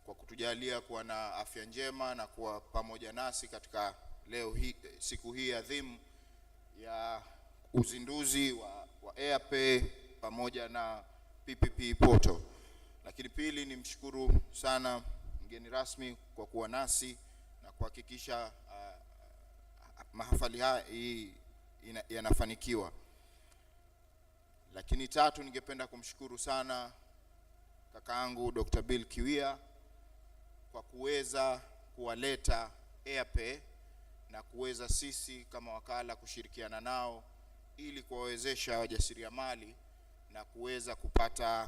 kwa kutujalia kuwa na afya njema na kuwa pamoja nasi katika leo hii, siku hii adhimu ya uzinduzi wa AirPay pamoja na PPP portal. Lakini pili, nimshukuru sana mgeni rasmi kwa kuwa nasi na kuhakikisha mahafali haya yanafanikiwa. Lakini tatu, ningependa kumshukuru sana kakaangu Dr. Bill Kiwia kwa kuweza kuwaleta AirPay na kuweza sisi kama wakala kushirikiana nao ili kuwawezesha wajasiriamali na kuweza kupata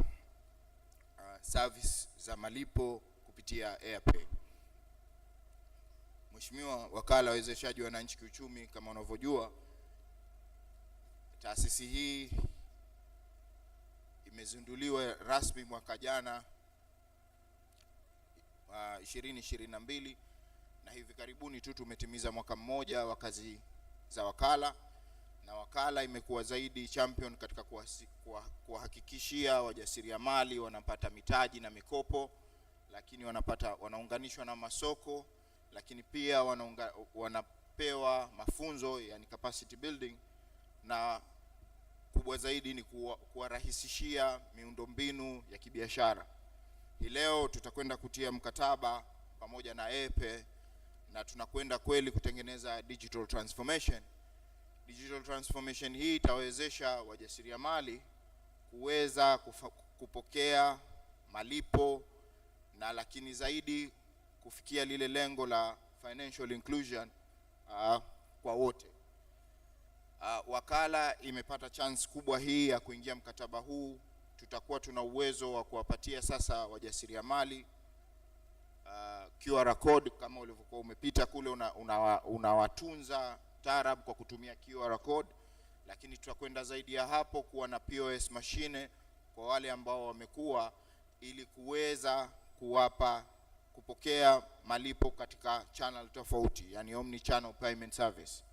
service za malipo kupitia AirPay. Mheshimiwa wakala wawezeshaji wananchi kiuchumi, kama unavyojua, taasisi hii imezinduliwa rasmi mwaka jana 2022 na hivi karibuni tu tumetimiza mwaka mmoja wa kazi za wakala, na wakala imekuwa zaidi champion katika kuhakikishia wajasiriamali wanapata mitaji na mikopo, lakini wanaunganishwa na masoko, lakini pia wanapewa mafunzo, yani capacity building, na kubwa zaidi ni kuwarahisishia miundombinu ya kibiashara. Hii leo tutakwenda kutia mkataba pamoja na AirPay na tunakwenda kweli kutengeneza digital transformation. Digital transformation hii itawezesha wajasiriamali kuweza kupokea malipo na lakini zaidi kufikia lile lengo la financial inclusion kwa wote. Wakala imepata chance kubwa hii ya kuingia mkataba huu. Tutakuwa tuna uwezo wa kuwapatia sasa wajasiriamali QR code kama ulivyokuwa umepita kule, unawatunza tarab kwa kutumia QR code, lakini tutakwenda zaidi ya hapo kuwa na POS machine kwa wale ambao wamekuwa, ili kuweza kupokea malipo katika channel tofauti, yani omni channel payment service.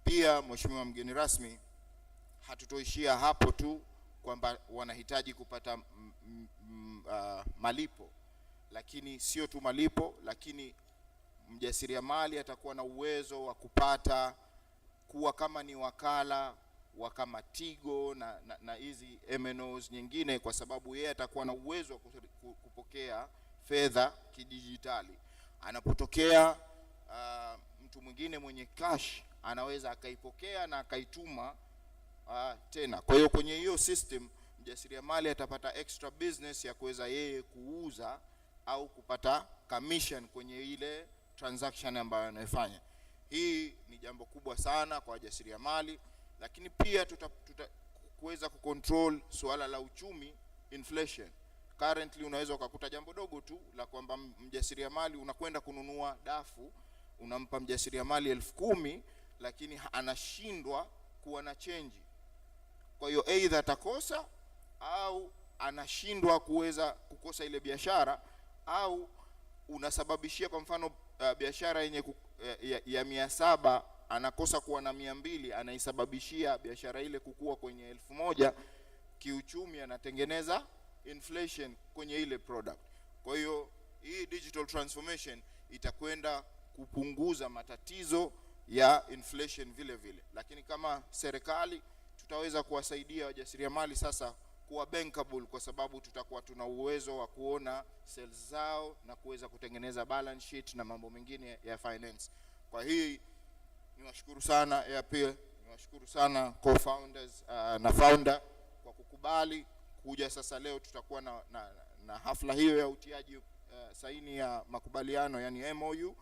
Pia Mheshimiwa mgeni rasmi, hatutoishia hapo tu kwamba wanahitaji kupata malipo, lakini sio tu malipo, lakini mjasiriamali atakuwa na uwezo wa kupata kuwa kama ni wakala wa kama Tigo na hizi MNOs nyingine, kwa sababu yeye atakuwa na uwezo wa kupokea fedha kidijitali. Anapotokea mtu mwingine mwenye cash, anaweza akaipokea na akaituma tena. Kwa hiyo kwenye hiyo system mjasiriamali atapata extra business ya kuweza yeye kuuza au kupata commission kwenye ile transaction ambayo anayofanya. Hii ni jambo kubwa sana kwa wajasiriamali, lakini pia kuweza kucontrol suala la uchumi, inflation. Currently unaweza ukakuta jambo dogo tu la kwamba mjasiriamali unakwenda kununua dafu, unampa mjasiriamali 10,000 lakini anashindwa kuwa na change. Kwa hiyo either atakosa au anashindwa kukosa ile biashara, au unasababishia kwa mfano biashara yenye ya 700 anakosa kuwa na 200, anaisababishia biashara ile kukua kwenye 1000. Kiuchumi anatengeneza inflation kwenye ile product. Kwa hiyo hii digital transformation itakwenda kupunguza matatizo ya inflation vile vile. Lakini kama serikali tutaweza kuwasaidia wajasiriamali sasa kuwa bankable, kwa sababu tutakuwa tuna uwezo wa kuona sales zao na kuweza kutengeneza balance sheet na mambo mengine ya finance. Kwa hii niwashukuru sana AirPay, niwashukuru sana co-founders na founder kwa kukubali kuja sasa. Leo tutakuwa na hafla hiyo ya utiaji saini ya makubaliano yani MOU,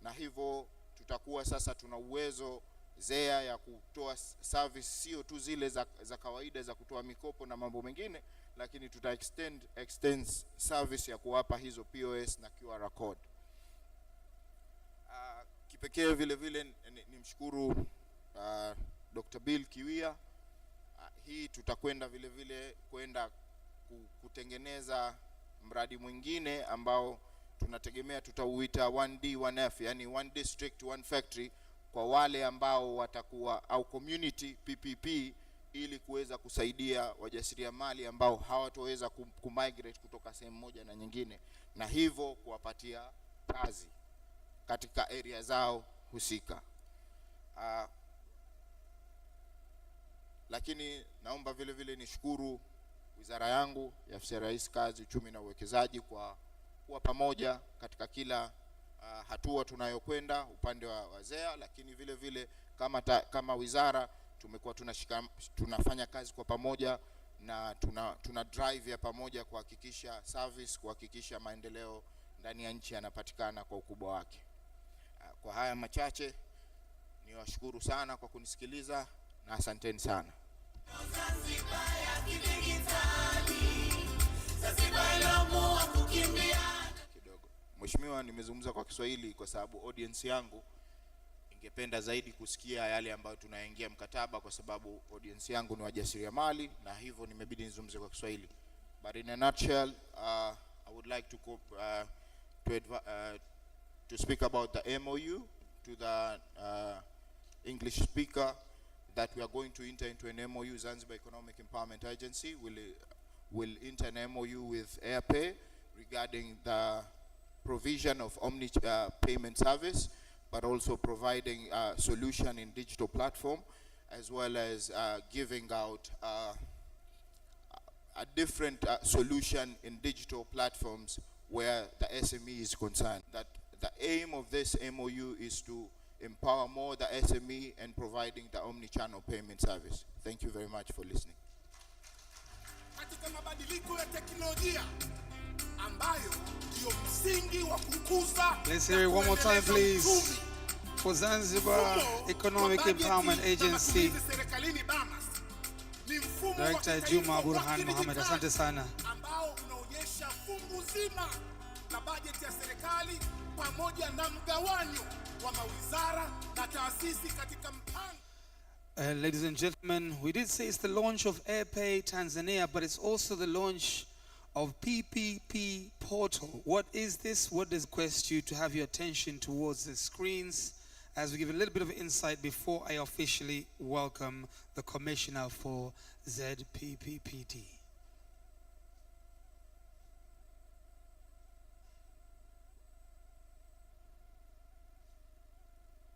na hivyo tutakuwa sasa tuna uwezo ZEA ya kutoa service sio tu zile za kawaida za kutoa mikopo na mambo mengine, lakini tuta extend service ya kuwapa hizo POS na QR code. Kipekee vile vile nimshukuru Dr. Bill Kiwia. Hii tutakwenda vile vile kwenda kutengeneza mradi mwingine ambao tunategemea tutauita 1D 1F, yani one district one factory, kwa wale ambao watakuwa au community PPP, ili kuweza kusaidia wajasiriamali ambao hawatoweza kumigrate kutoka sehemu moja na nyingine, na hivyo kuwapatia kazi katika area zao husika. Lakini naomba vile vile nishukuru wizara yangu ya Afisi ya Rais, Kazi, Uchumi na Uwekezaji kwa kuwa pamoja katika kila hatua tunayokwenda upande wa ZEA, lakini vile vile kama wizara tumekuwa tunafanya kazi kwa pamoja na tuna drive ya pamoja kuhakikisha service, kuhakikisha maendeleo ndani ya nchi yanapatikana kwa ukubwa wake. Kwa haya machache niwashukuru sana kwa kunisikiliza na asanteni sana. Mheshimiwa, nimezungumza kwa Kiswahili kwa sababu audience yangu ingependa zaidi kusikia yale ambayo tunaingia mkataba, kwa sababu audience yangu ni wajasiriamali, na hivyo nimebidi nizungumze kwa Kiswahili. But in a nutshell, I would like to speak about the MOU to the English speaker, that we are going to enter into an MOU. Zanzibar Economic Empowerment Agency will enter an MOU with AirPay regarding the provision of omni payment service, but also providing a solution in digital platform, as well as giving out a different solution in digital platforms where the SME is concerned. That the aim of this MOU is to empower more the SME and providing the omni-channel payment service. Thank you very much for listening. Katika mabadiliko ya teknolojia ambayo ndio msingi wa kukuza. Let's hear it one more time please for Zanzibar Economic Empowerment Agency, Director Juma Burhan Mohamed. Asante sana. Ambao unaonyesha fungu zima la bajeti ya serikali pamoja na mgawanyo wa mawizara na taasisi katika mpango. Ladies and gentlemen, we did say it's the launch of AirPay Tanzania, but it's also the launch of PPP Portal. What is this? What does it request you to have your attention towards the screens as we give a little bit of insight before I officially welcome the Commissioner for ZPPPD.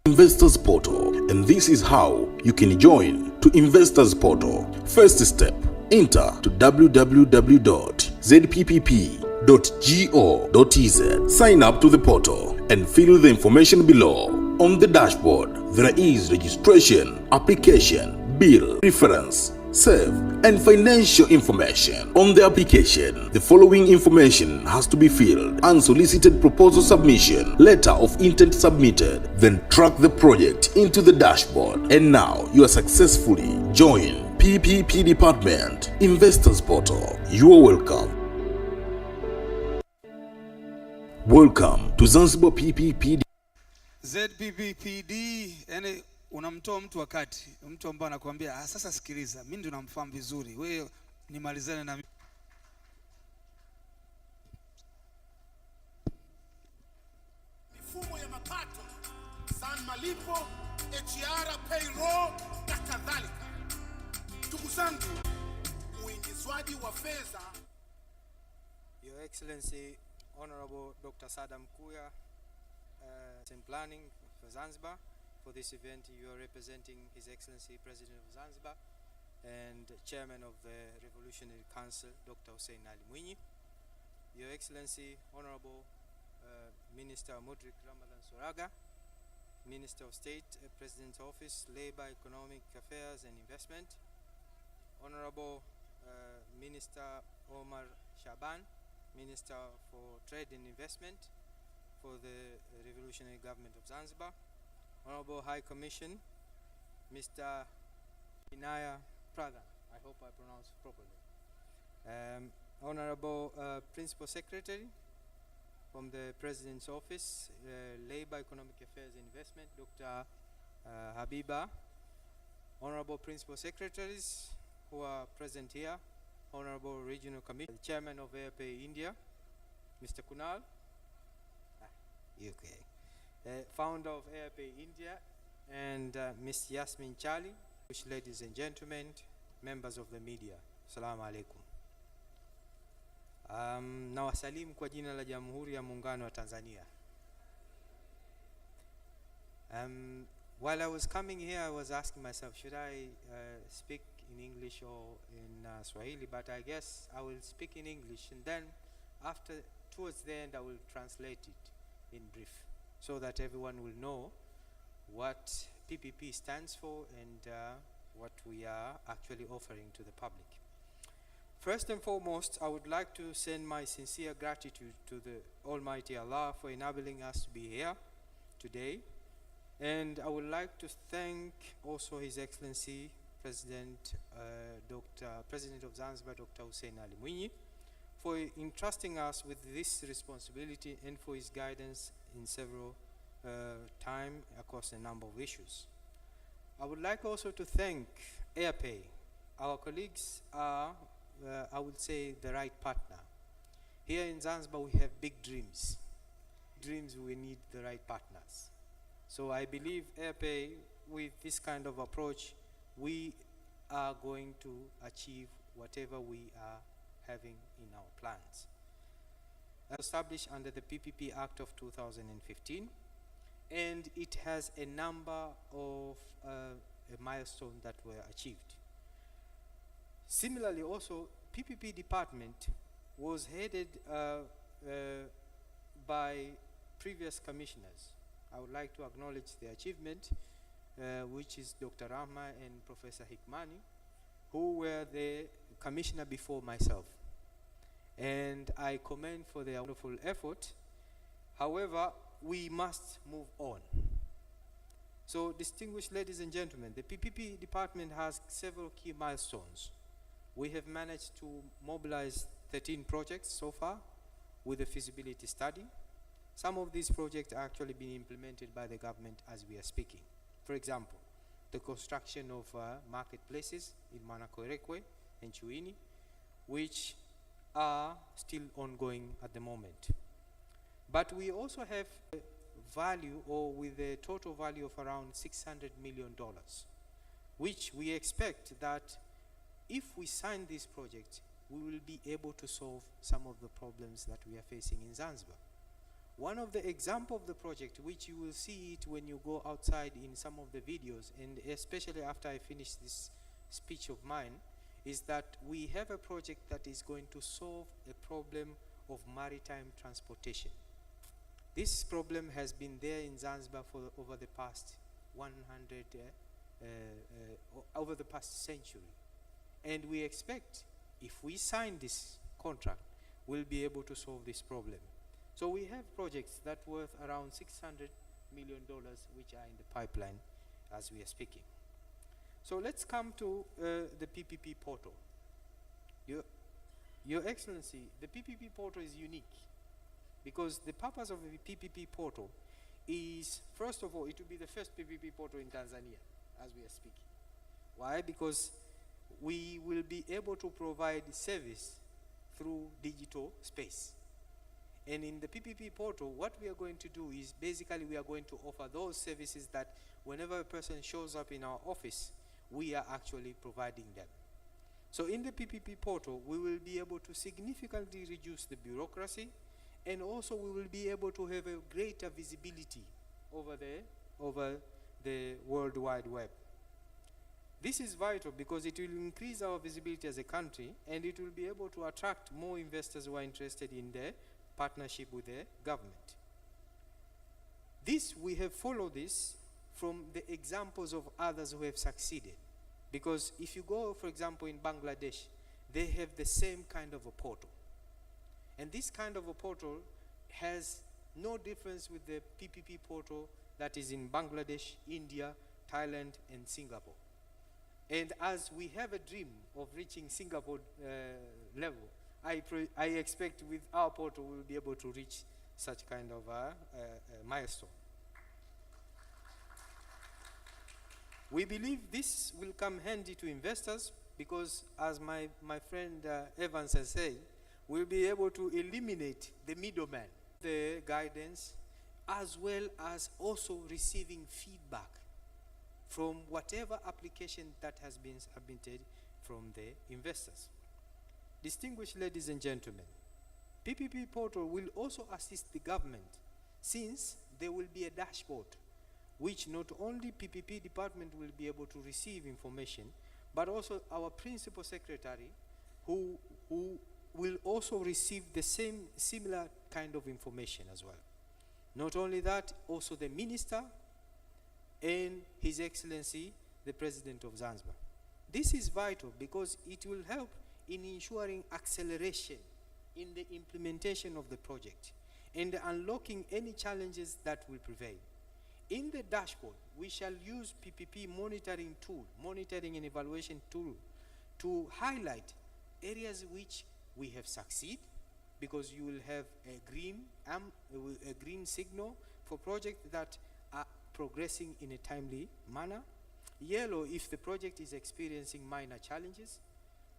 Investors Portal, and this is how you can join to Investors Portal. First step, enter to www.zppp.go.tz. Sign up to the portal and fill the information below. On the dashboard, there is registration, application, bill, reference, save, and financial information. On the application, the following information has to be filled: unsolicited proposal submission, letter of intent submitted, then track the project into the dashboard. And now you are successfully joined PPP Department Investors Portal. You are welcome. Welcome to Zanzibar PPP. ZPPPD, yani unamtoa mtu wakati mtu ambaye anakuambia sasa sikiliza, mimi ndio namfahamu vizuri, wewe nimalizane na mifumo ya mapato, malipo, HR, payroll na kadhalika. Ndugu zangu, uingizwaji wa fedha. Your Excellency Honorable Dr. Sada Mkuya, in planning for Zanzibar. For this event, you are representing His Excellency President of Zanzibar and Chairman of the Revolutionary Council, Dr. Hussein Ali Mwinyi. Your Excellency Honorable Minister Mudrik Ramadan Soraga, Minister of State, President's Office, Labor, Economic Affairs and Investment. Honorable Minister Omar Shaban, Minister for Trade and Investment for the Revolutionary Government of Zanzibar, Honorable High Commission, Mr. Inaya Pradhan, I hope I pronounced properly. Honorable Principal Secretary from the President's Office, Labor, Economic Affairs and Investment, Dr. Habiba, Honorable Principal Secretaries who are present here, Honorable Regional Committee, the Chairman of AirPay India, Mr. Kunal, UK, Founder of AirPay India, and Ms. Yasmin Chali, ladies and gentlemen, members of the media, Assalamu alaikum. Nawasalimu kwa jina la Jamhuri ya Muungano wa Tanzania. While I was coming here, I was asking myself, should I speak in English or in Swahili? But I guess I will speak in English, and then towards the end, I will translate it in brief, so that everyone will know what PPP stands for and what we are actually offering to the public. First and foremost, I would like to send my sincere gratitude to the Almighty Allah for enabling us to be here today. And I would like to thank also His Excellency President of Zanzibar, Dr. Hussein Ali Mwinyi, for entrusting us with this responsibility and for his guidance in several times across a number of issues. I would like also to thank AirPay. Our colleagues are, I would say, the right partner. Here in Zanzibar, we have big dreams. Dreams, we need the right partners. So I believe AirPay, with this kind of approach, we are going to achieve whatever we are having in our plans. Established under the PPP Act of 2015, and it has a number of milestones that were achieved. Similarly, also, PPP department was headed by previous commissioners. I would like to acknowledge the achievement, which is Dr. Rahma and Professor Hikmani, who were the commissioner before myself. And I commend for their wonderful effort. However, we must move on. So, distinguished ladies and gentlemen, the PPP department has several key milestones. We have managed to mobilize 13 projects so far with a feasibility study. Some of these projects are actually being implemented by the government as we are speaking. For example, the construction of marketplaces in Manakwerekwe and Chuini, which are still ongoing at the moment. But we also have value, or with a total value of around $600 million, which we expect that if we sign this project, we will be able to solve some of the problems that we are facing in Zanzibar. One of the examples of the project, which you will see it when you go outside in some of the videos, and especially after I finish this speech of mine, is that we have a project that is going to solve a problem of maritime transportation. This problem has been there in Zanzibar for over the past over the past century. And we expect, if we sign this contract, we'll be able to solve this problem. So we have projects that worth around $600 million, which are in the pipeline as we are speaking. So let's come to the PPP portal. Your Excellency, the PPP portal is unique because the purpose of the PPP portal is, first of all, it will be the first PPP portal in Tanzania as we are speaking. Why? Because we will be able to provide service through digital space. And in the PPP portal, what we are going to do is basically we are going to offer those services that whenever a person shows up in our office, we are actually providing them. So in the PPP portal, we will be able to significantly reduce the bureaucracy, and also we will be able to have a greater visibility over the World Wide Web. This is vital because it will increase our visibility as a country, and it will be able to attract more investors who are interested in the partnership with the government. We have followed this from the examples of others who have succeeded. Because if you go, for example, in Bangladesh, they have the same kind of a portal. And this kind of a portal has no difference with the PPP portal that is in Bangladesh, India, Thailand, and Singapore. And as we have a dream of reaching Singapore level, I expect with our portal we will be able to reach such kind of milestone. We believe this will come handy to investors because, as my friend Evans has said, we'll be able to eliminate the middleman, the guidance, as well as also receiving feedback from whatever application that has been submitted from the investors. Distinguished ladies and gentlemen, PPP portal will also assist the government since there will be a dashboard which not only PPP department will be able to receive information, but also our principal secretary who will also receive the similar kind of information as well. Not only that, also the minister and His Excellency, the President of Zanzibar. This is vital because it will help in ensuring acceleration in the implementation of the project and unlocking any challenges that will prevail. In the dashboard, we shall use PPP monitoring tool, monitoring and evaluation tool, to highlight areas which we have succeeded, because you will have a green signal for projects that are progressing in a timely manner, yellow if the project is experiencing minor challenges,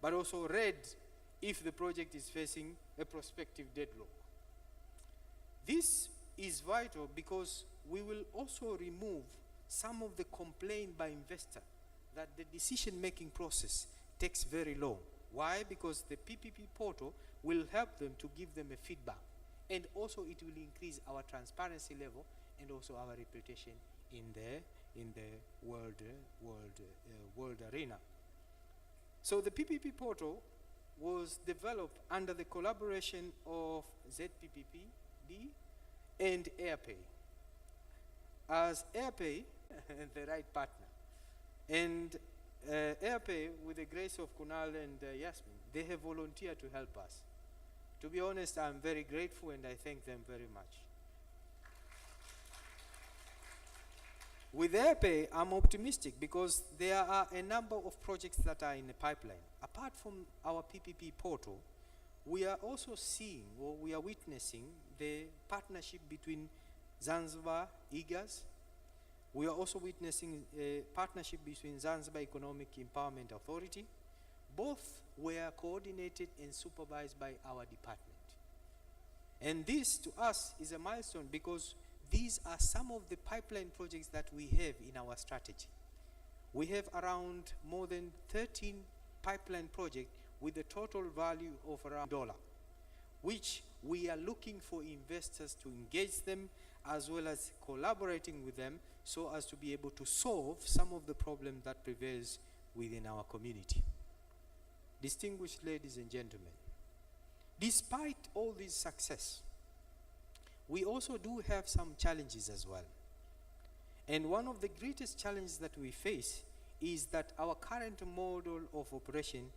but also red if the project is facing a prospective deadlock. This is vital because we will also remove some of the complaint by investor that the decision-making process takes very long. Why? Because the PPP portal will help them to give them a feedback, and also it will increase our transparency level and also our reputation in the world arena. So the PPP portal was developed under the collaboration of ZPPPD and AirPay, as AirPay the right partner. And AirPay, with the grace of Kunal and Yasmin, they have volunteered to help us. To be honest, I'm very grateful and I thank them very much. With AirPay, I'm optimistic because there are a number of projects that are in the pipeline. Apart from our PPP portal, we are also seeing, or we are witnessing, the partnership between Zanzibar IGAs. We are also witnessing a partnership between Zanzibar Economic Empowerment Authority. Both were coordinated and supervised by our department. And this, to us, is a milestone because these are some of the pipeline projects that we have in our strategy. We have around more than 13 pipeline projects with a total value of around $1, which we are looking for investors to engage them as well as collaborating with them so as to be able to solve some of the problems that prevails within our community. Distinguished ladies and gentlemen, despite all this success, we also do have some challenges as well. And one of the greatest challenges that we face is that our current model of operation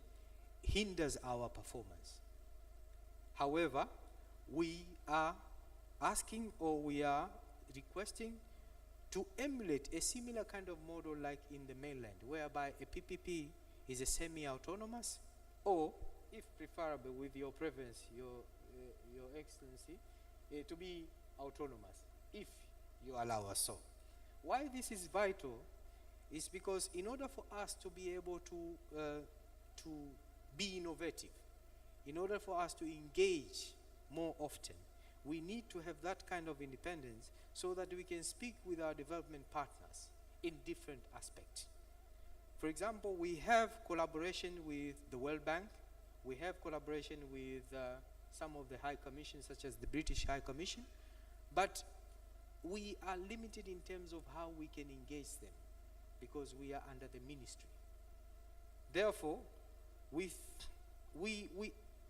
hinders our performance. However, we are asking, or we are requesting, to emulate a similar kind of model like in the mainland, whereby a PPP is a semi-autonomous, or, if preferable with your preference, your excellency, to be autonomous, if you allow us so. Why this is vital is because in order for us to be able to be innovative, in order for us to engage more often, we need to have that kind of independence so that we can speak with our development partners in different aspects. For example, we have collaboration with the World Bank, we have collaboration with some of the high commissions, such as the British High Commission, but we are limited in terms of how we can engage them because we are under the ministry. Therefore, we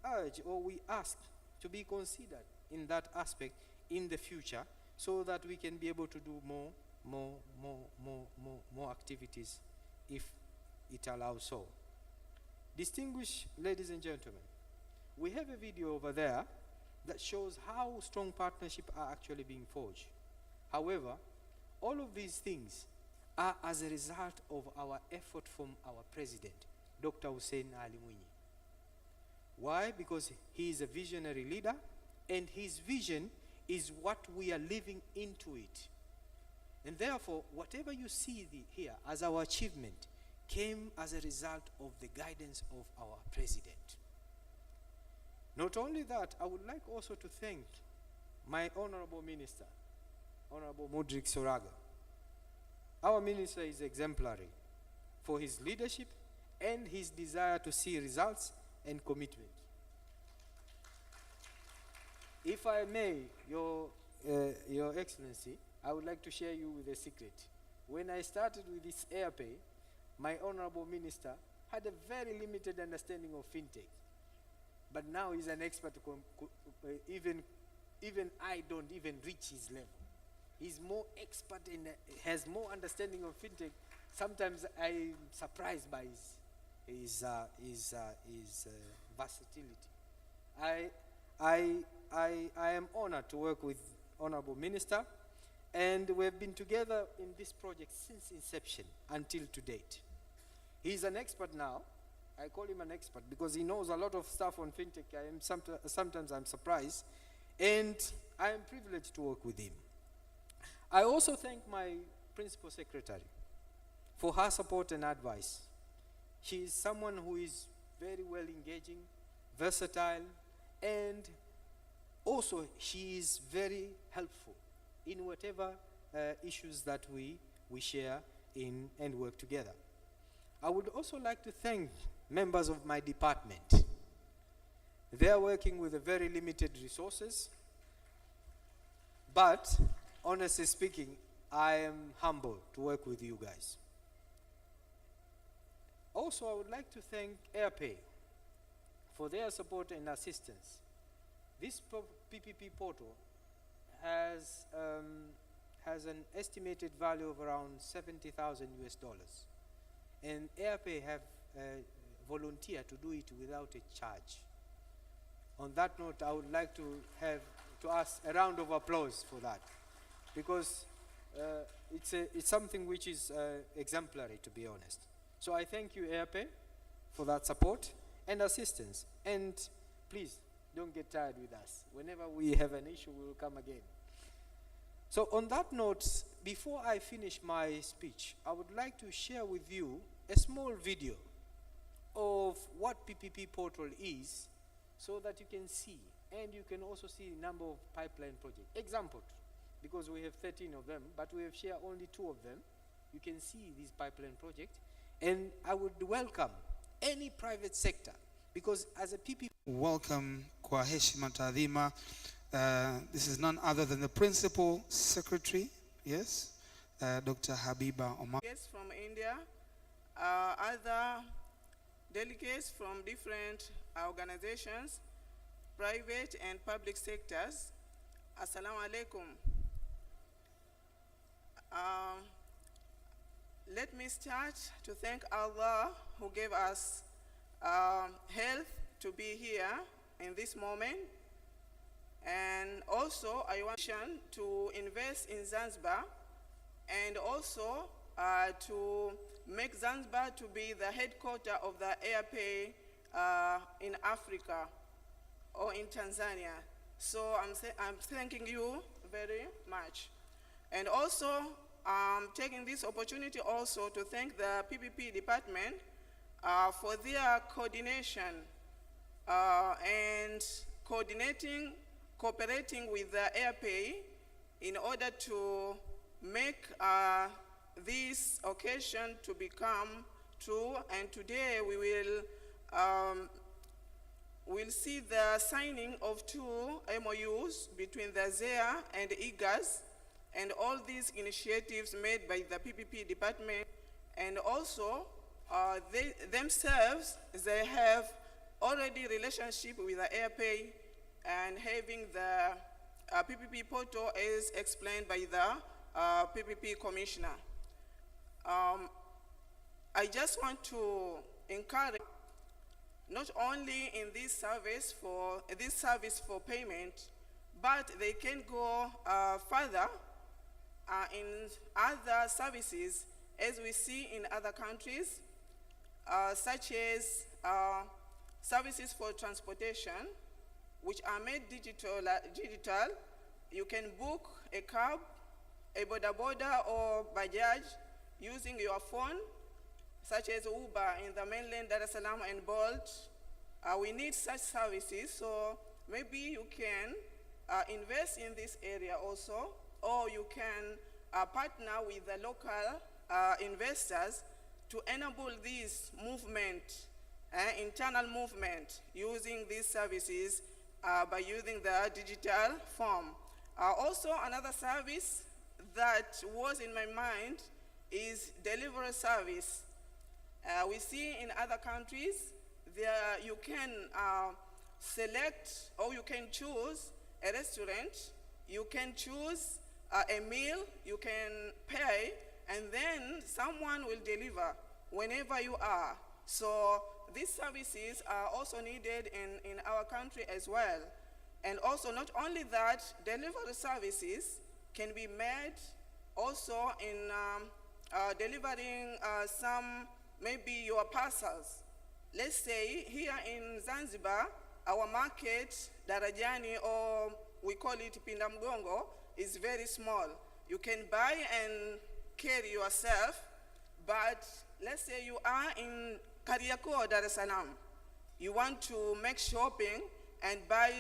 urge, or we ask, to be considered in that aspect in the future so that we can be able to do more activities if it allows so. Distinguished ladies and gentlemen, we have a video over there that shows how strong partnerships are actually being forged. However, all of these things are as a result of our effort from our president, Dr. Hussein Ali Mwinyi. Why? Because he is a visionary leader, and his vision is what we are living into it. And therefore, whatever you see here as our achievement came as a result of the guidance of our president. Not only that, I would like also to thank my honorable minister, Honorable Mudrik Soraga. Our minister is exemplary for his leadership and his desire to see results and commitment. If I may, Your Excellency, I would like to share you with a secret. When I started with this AirPay, my honorable minister had a very limited understanding of fintech. But now he's an expert. Even I don't even reach his level. He's more expert and has more understanding of fintech. Sometimes I'm surprised by his versatility. I am honored to work with Honorable Minister, and we've been together in this project since inception until to date. He's an expert now. I call him an expert because he knows a lot of stuff on fintech. Sometimes I'm surprised, and I am privileged to work with him. I also thank my principal secretary for her support and advice. She is someone who is very well engaging, versatile, and also she is very helpful in whatever issues that we share in and work together. I would also like to thank members of my department. They are working with very limited resources, but honestly speaking, I am humbled to work with you guys. Also, I would like to thank AirPay for their support and assistance. This PPP portal has an estimated value of around $70,000 US, and AirPay have volunteered to do it without a charge. On that note, I would like to ask a round of applause for that, because it's something which is exemplary, to be honest. So I thank you, AirPay, for that support and assistance. And please, don't get tired with us. Whenever we have an issue, we will come again. So on that note, before I finish my speech, I would like to share with you a small video of what PPP portal is, so that you can see, and you can also see the number of pipeline projects. Example, because we have 13 of them, but we have shared only 2 of them. You can see these pipeline projects, and I would welcome any private sector, because as a PPP... Welcome kwa heshima taadhima. This is none other than the Principal Secretary, yes, Dr. Habiba Omar. Delegates from India, other delegates from different organizations, private and public sectors. Assalamu alaikum. Let me start to thank Allah who gave us health to be here in this moment. And also I want to invest in Zanzibar, and also to make Zanzibar to be the headquarters of the AirPay in Africa or in Tanzania. So I'm thanking you very much. And also I'm taking this opportunity also to thank the PPP department for their coordination and cooperating with the AirPay in order to make this occasion to become true. And today we will we'll see the signing of 2 MOUs between the ZEA and IGAS, and all these initiatives made by the PPP department. And also they themselves, they have already relationship with the AirPay and having the PPP portal as explained by the PPP commissioner. I just want to encourage not only in this service for payment, but they can go further in other services, as we see in other countries, such as services for transportation, which are made digital. You can book a cab, a boda or bajaj using your phone, such as Uber in the mainland, Dar es Salaam and Bolt. We need such services, so maybe you can invest in this area also, or you can partner with the local investors to enable this movement, internal movement, using these services by using the digital form. Also, another service that was in my mind is delivery service. We see in other countries, you can select or you can choose a restaurant, you can choose a meal, you can pay, and then someone will deliver whenever you are. So these services are also needed in our country as well. And also, not only that, delivery services can be made also in delivering maybe your parcels. Let's say here in Zanzibar, our market, Darajani, or we call it Pindamgongo, is very small. You can buy and carry yourself, but let's say you are in Kariako, Dar es Salaam. You want to make shopping and buy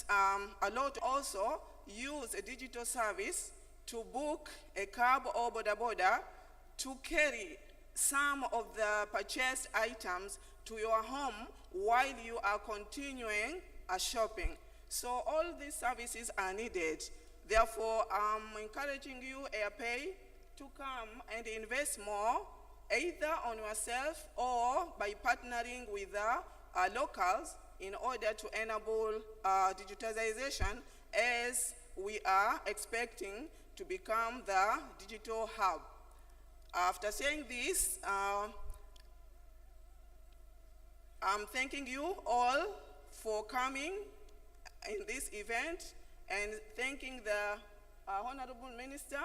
a lot. Also, use a digital service to book a cab or boda to carry some of the purchased items to your home while you are continuing shopping. So all these services are needed. Therefore, I'm encouraging you, AirPay, to come and invest more, either on yourself or by partnering with the locals in order to enable digitalization, as we are expecting to become the digital hub. After saying this, I'm thanking you all for coming in this event and thanking the Honorable Minister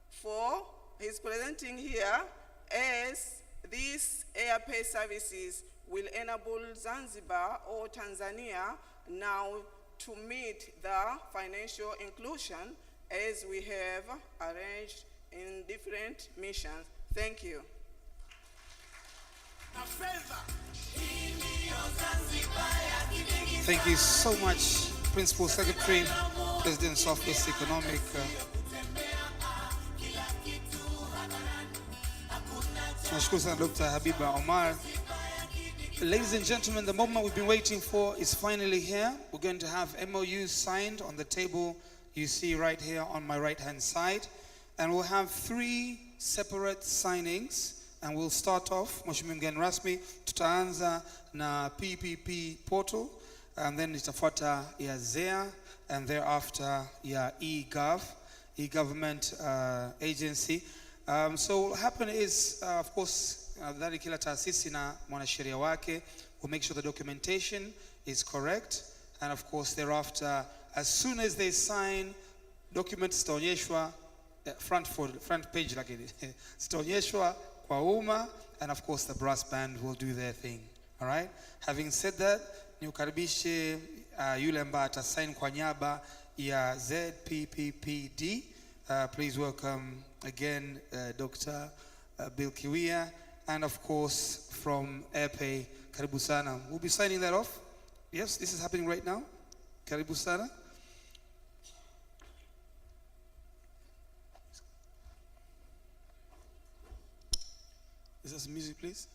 for his presenting here, as these AirPay services will enable Zanzibar or Tanzania now to meet the financial inclusion as we have arranged in different missions. Thank you. Thank you so much, Principal Secretary, President's Office, Economic. Tunashukuru sana Dr. Habiba Omar. Ladies and gentlemen, the moment we've been waiting for is finally here. We're going to have MOUs signed on the table you see right here on my right-hand side. And we'll have 3 separate signings. And we'll start off, Mheshimiwa mgeni rasmi, tutaanza na PPP portal, and then itafuata ya ZEA, and thereafter ya e-government agency. So what will happen is, of course, that kila taasisi na mwanasheria wake will make sure the documentation is correct, and of course thereafter, as soon as they sign, documents zitaonyeshwa front page lakini zitaonyeshwa kwa umma, and of course the brass band will do their thing. All right? Having said that, niukaribishe yule ambaye atasign kwa niaba ya ZPPPD. Please welcome again Dr. Bill Kiwia, and of course from AirPay, karibu sana. We'll be signing that off. Yes, this is happening right now. Karibu sana. Is there some music, please?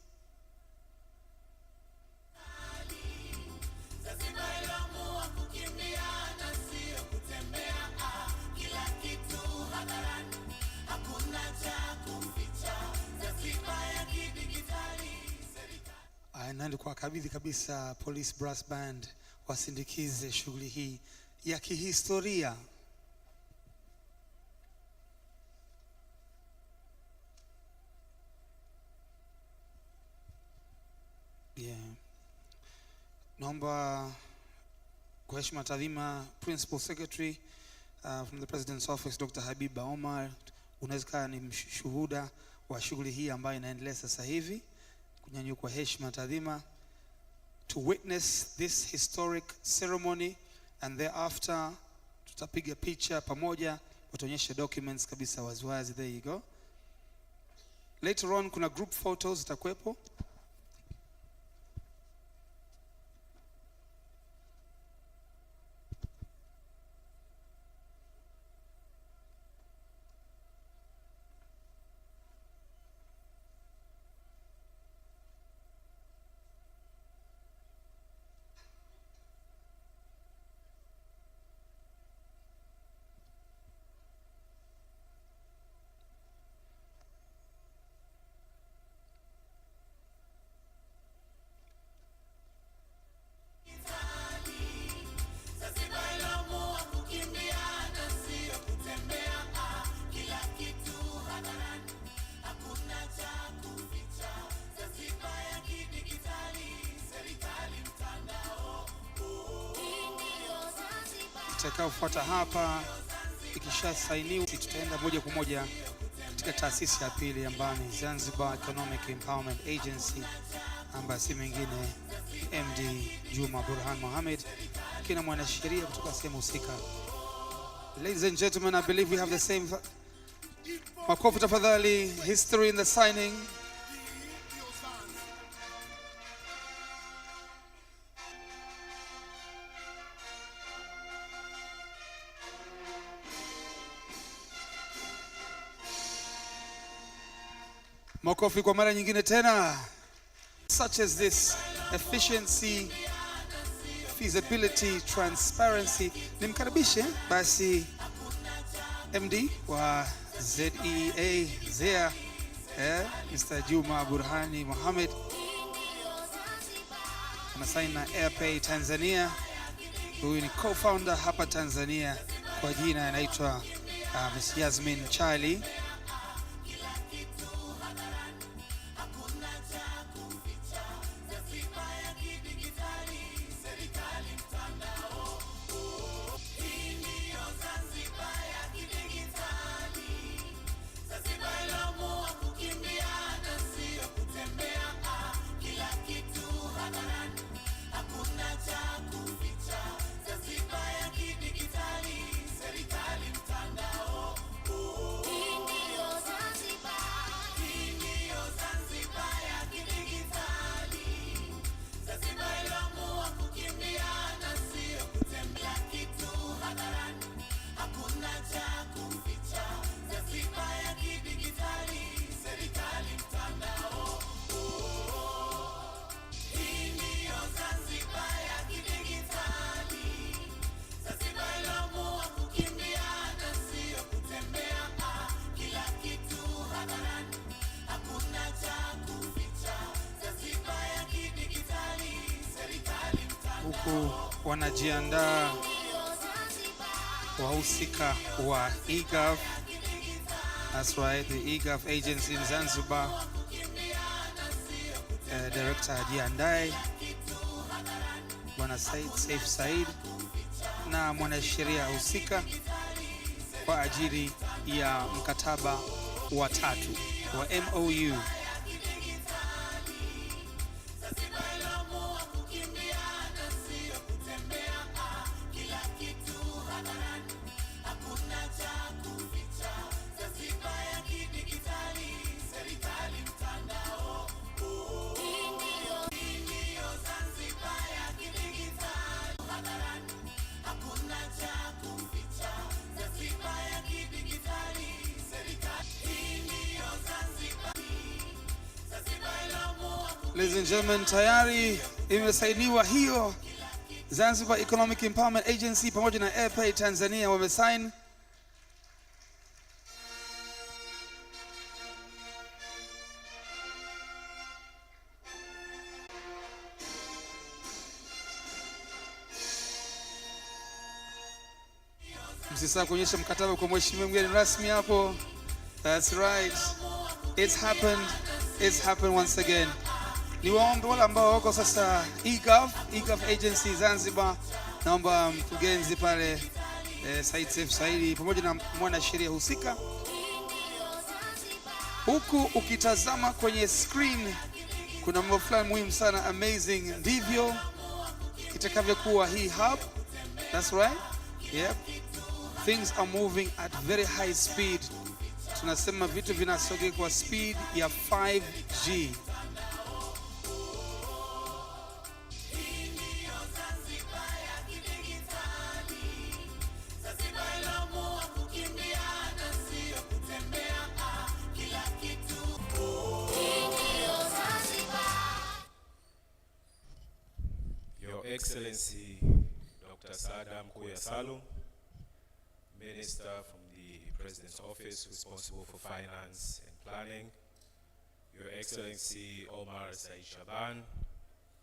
Naenda kwa kabidhi kabisa Police Brass Band wasindikize shughuli hii ya kihistoria. Yeah. Naomba kwa heshima taadhima Principal Secretary from the President's Office Dr. Habiba Omar, unaweza ni mshuhuda wa shughuli hii ambayo inaendelea sasa hivi, kunyanyua kwa heshima taadhima to witness this historic ceremony, and thereafter tutapiga picha pamoja, wataonyesha documents kabisa waziwazi. There you go. Later on kuna group photos zitakuwepo. Tutakaofuata hapa ikisha sainiwa, tutaenda moja kwa moja katika taasisi ya pili ambayo ni Zanzibar Economic Empowerment Agency, ambayo si mwingine MD Juma Burhan Mohamed, kina mwanasheria kutoka sehemu husika. Ladies and gentlemen, I believe we have the same makofi tafadhali, history in the signing. Makofi kwa mara nyingine tena. Such as this, efficiency, feasibility, transparency. Nimkaribishe basi MD wa ZEA, Mr. Juma Burhani Mohamed, anasaini na Airpay Tanzania. Huyu ni co-founder hapa Tanzania, kwa jina anaitwa Ms. Yasmin Charlie. Huku wanajiandaa wahusika wa eGov. That's right, the eGov agency in Zanzibar. Director ajiandae, Bwana Saif Said, na mwanasheria husika kwa ajili ya mkataba wa 3 wa MOU. Ladies and gentlemen, tayari imesainiwa hiyo. Zanzibar Economic Empowerment Agency pamoja na Airpay Tanzania wamesign. Msisahau kuonyesha mkataba kwa mheshimiwa mgeni rasmi hapo. That's right. It's happened once again. Ni waombe wale ambao wako sasa e-gov agency Zanzibar, naomba mkurugenzi pale Said Seif Saidi pamoja na mwanasheria husika, huku ukitazama kwenye screen kuna mambo fulani muhimu sana, amazing, ndivyo itakavyokuwa hii hub. That's right, yep, things are moving at very high speed. Tunasema vitu vinasogea kwa speed ya 5G. Your Excellency Dr. Saada Mkuya Salum, Minister from the President's Office responsible for Finance and Planning, Your Excellency Omar Said Shaban,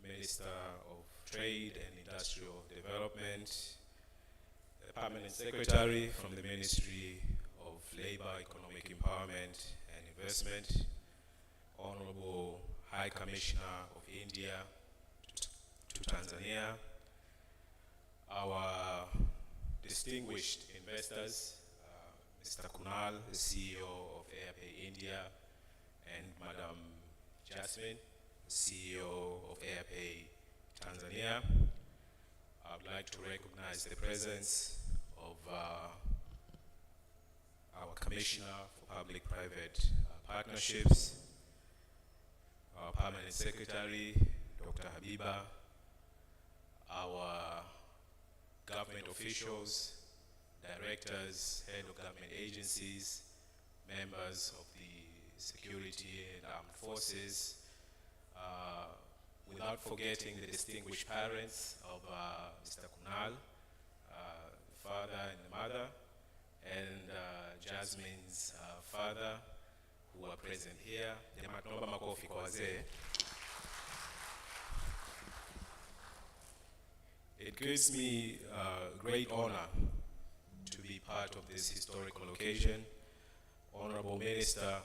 Minister of Trade and Industrial Development, the Permanent Secretary from the Ministry of Labor, Economic Empowerment and Investment, Honorable High Commissioner of India to Tanzania, our distinguished investors, Mr. Kunal, the CEO of AirPay India, and Madam Jasmine, the CEO of AirPay Tanzania. I would like to recognize the presence of our Commissioner for Public-Private Partnerships, our Permanent Secretary, Dr. Habiba, our government officials, directors, head of government agencies, members of the security and armed forces, without forgetting the distinguished parents of Mr. Kunal, the father and the mother, and Jasmine's father, who are present here. It gives me great honor to be part of this historical occasion. Honorable Minister,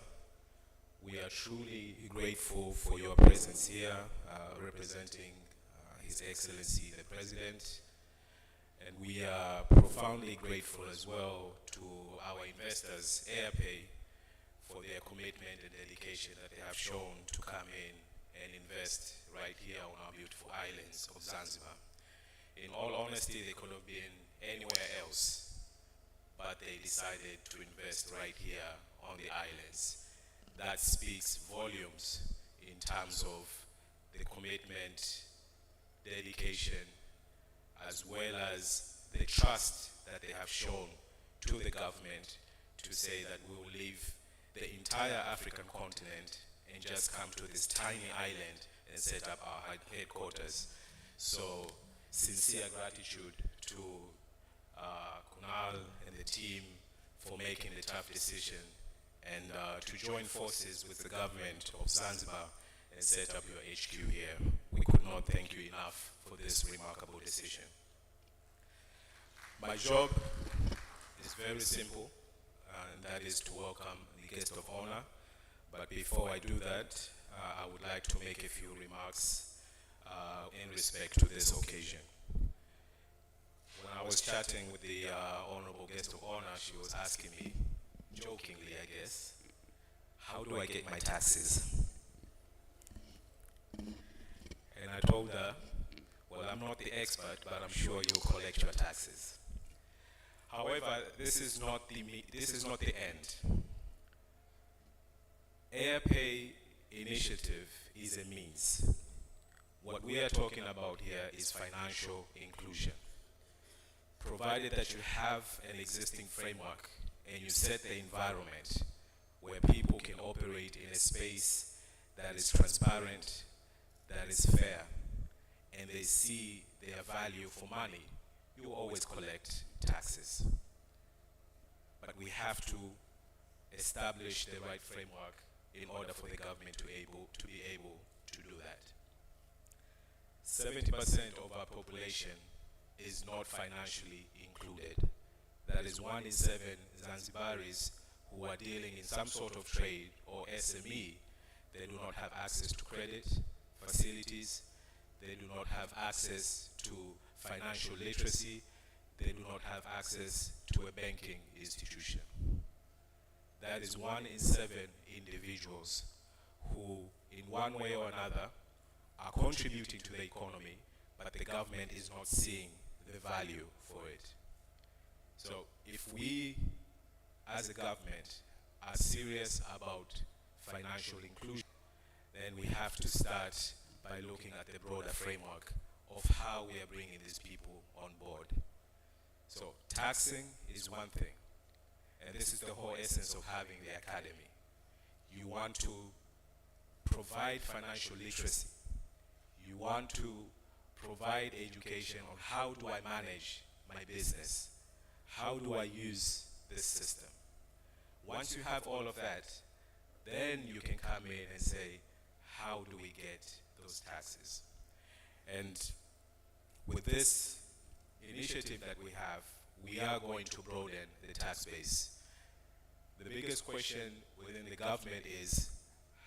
we are truly grateful for your presence here, representing His Excellency the President. And we are profoundly grateful as well to our investors, AirPay, for their commitment and dedication that they have shown to come in and invest right here on our beautiful islands of Zanzibar. In all honesty, they could have been anywhere else, but they decided to invest right here on the islands. That speaks volumes in terms of the commitment, dedication, as well as the trust that they have shown to the government to say that we will leave the entire African continent and just come to this tiny island and set up our headquarters. So, sincere gratitude to Kunal and the team for making the tough decision and to join forces with the government of Zanzibar and set up your HQ here. We could not thank you enough for this remarkable decision. My job is very simple, and that is to welcome the guest of honor. But before I do that, I would like to make a few remarks in respect to this occasion. When I was chatting with the honorable guest of honor, she was asking me, jokingly I guess, how do I get my taxes? And I told her, well, I'm not the expert, but I'm sure you'll collect your taxes. However, this is not the end. AirPay initiative is a means. What we are talking about here is financial inclusion. Provided that you have an existing framework and you set the environment where people can operate in a space that is transparent, that is fair, and they see their value for money, you always collect taxes. But we have to establish the right framework in order for the government to be able to do that. 70% of our population is not financially included. That is 1 in 7 Zanzibaris who are dealing in some sort of trade or SME. They do not have access to credit, facilities, they do not have access to financial literacy, they do not have access to a banking institution. That is 1 in 7 individuals who, in one way or another, are contributing to the economy, but the government is not seeing the value for it. So if we, as a government, are serious about financial inclusion, then we have to start by looking at the broader framework of how we are bringing these people on board. So taxing is one thing, and this is the whole essence of having the academy. You want to provide financial literacy. You want to provide education on how do I manage my business? How do I use this system? Once you have all of that, then you can come in and say, how do we get those taxes? And with this initiative that we have, we are going to broaden the tax base. The biggest question within the government is,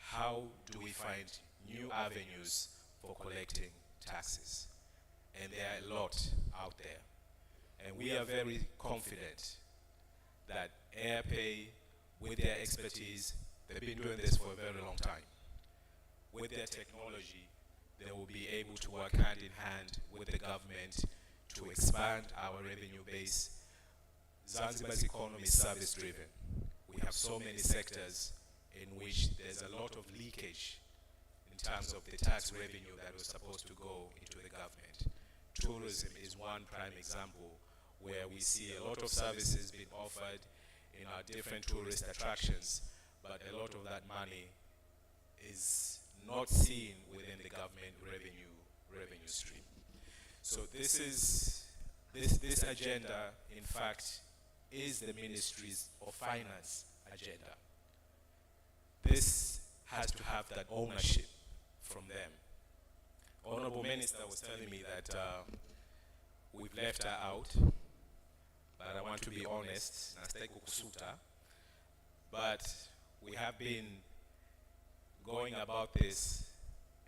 how do we find new avenues for collecting taxes? And there are a lot out there. And we are very confident that AirPay, with their expertise, they've been doing this for a very long time. With their technology, they will be able to work hand in hand with the government to expand our revenue base. Zanzibar's economy is service driven. We have so many sectors in which there's a lot of leakage in terms of the tax revenue that was supposed to go into the government. Tourism is one prime example where we see a lot of services being offered in our different tourist attractions, but a lot of that money is not seen within the government revenue stream. So this agenda, in fact, is the Ministry's of Finance agenda. This has to have that ownership from them. Honorable Minister was telling me that we've left her out, but I want to be honest, but we have been going about this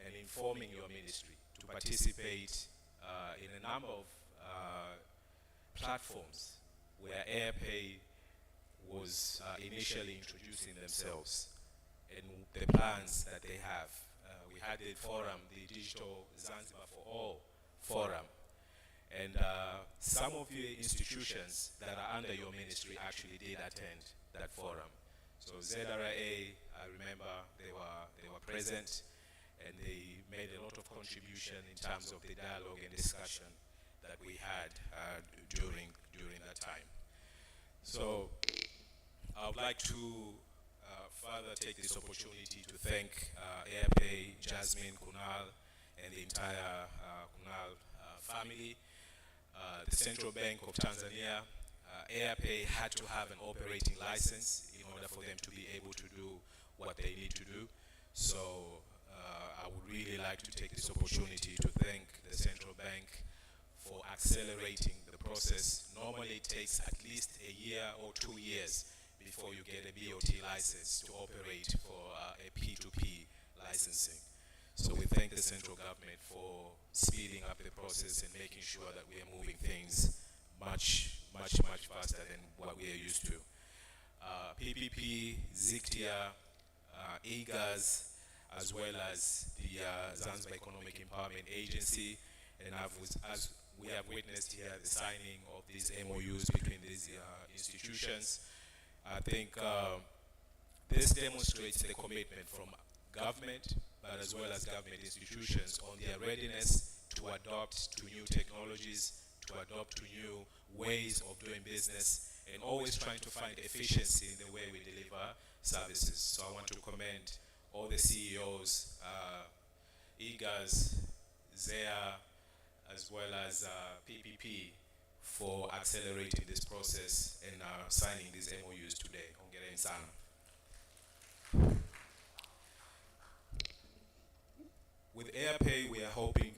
and informing your ministry to participate in a number of platforms where AirPay was initially introducing themselves and the plans that they have. We had a forum, the Digital Zanzibar for All forum, and some of your institutions that are under your ministry actually did attend that forum. So ZRA, I remember they were present, and they made a lot of contribution in terms of the dialogue and discussion that we had during that time. So I would like to further take this opportunity to thank AirPay, Jasmine, Kunal, and the entire Kunal family. The Central Bank of Tanzania, AirPay had to have an operating license in order for them to be able to do what they need to do. So I would really like to take this opportunity to thank the Central Bank for accelerating the process. Normally it takes at least a year or 2 years before you get a BOT license to operate for a P2P licensing. So we thank the central government for speeding up the process and making sure that we are moving things much faster than what we are used to. PPP, ZICTIA, IGAS, as well as the Zanzibar Economic Empowerment Agency, and as we have witnessed here, the signing of these MOUs between these institutions. I think this demonstrates the commitment from government, but as well as government institutions on their readiness to adopt to new technologies, to adopt to new ways of doing business, and always trying to find efficiency in the way we deliver services. So I want to commend all the CEOs, IGAS, ZEA, as well as PPP, for accelerating this process and signing these MOUs today. Hongereni sana. With AirPay, we are hoping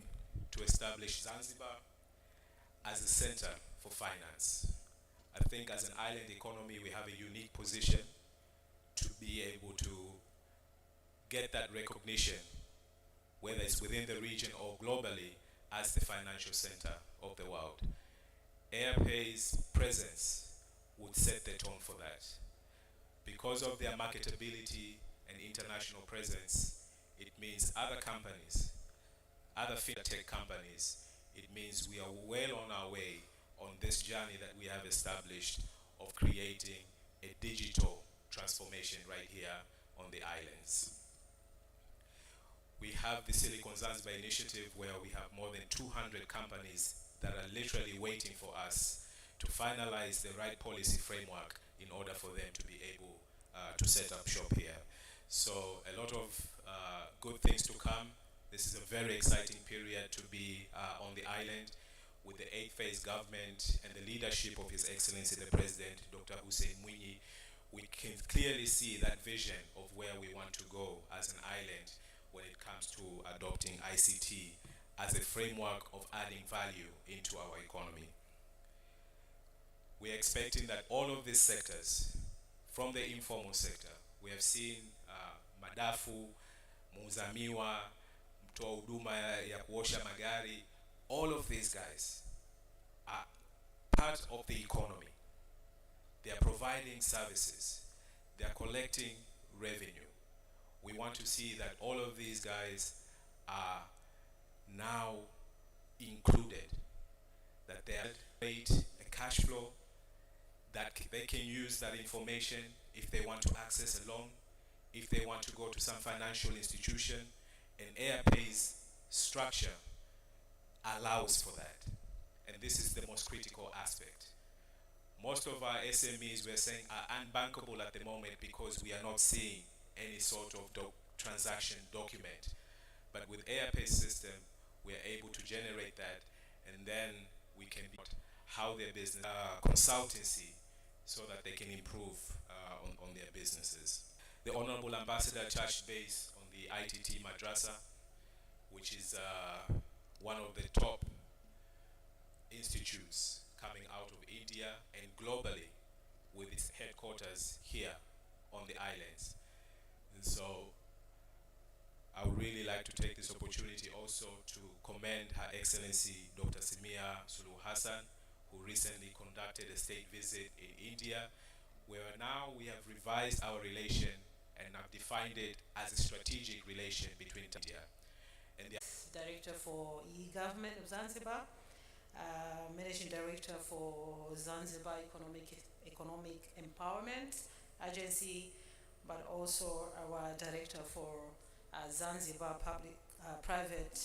to establish Zanzibar as a center for finance. I think as an island economy, we have a unique position to be able to get that recognition whether it's within the region or globally, as the financial center of the world. AirPay's presence would set the tone for that. Because of their marketability and international presence, it means other companies, other fintech companies, it means we are well on our way on this journey that we have established of creating a digital transformation right here on the islands. We have the Silicon Zanzibar initiative where we have more than 200 companies that are literally waiting for us to finalize the right policy framework in order for them to be able to set up shop here. So a lot of good things to come. This is a very exciting period to be on the island with the 8th-phase government and the leadership of His Excellency the President, Dr. Hussein Mwinyi. We can clearly see that vision of where we want to go as an island when it comes to adopting ICT as a framework of adding value into our economy. We're expecting that all of these sectors, from the informal sector, we have seen madafu, muuzamiwa, mtoa huduma ya kuosha magari, all of these guys are part of the economy. They are providing services. They are collecting revenue. We want to see that all of these guys are now included, that they create a cash flow, that they can use that information if they want to access a loan, if they want to go to some financial institution, and AirPay's structure allows for that. And this is the most critical aspect. Most of our SMEs, we're saying, are unbankable at the moment because we are not seeing any sort of transaction document. But with AirPay's system, we are able to generate that, and then we can be how their business consultancy so that they can improve on their businesses. The Honorable Ambassador touched base on the ITT Madrasa, which is one of the top institutes coming out of India and globally, with its headquarters here on the islands. And so I would really like to take this opportunity also to commend Her Excellency Dr. Samia Suluhu Hassan, who recently conducted a state visit in India, where now we have revised our relation and have defined it as a strategic relation between India and the Director for E-Government of Zanzibar, Managing Director for Zanzibar Economic Empowerment Agency, but also our Director for Zanzibar Private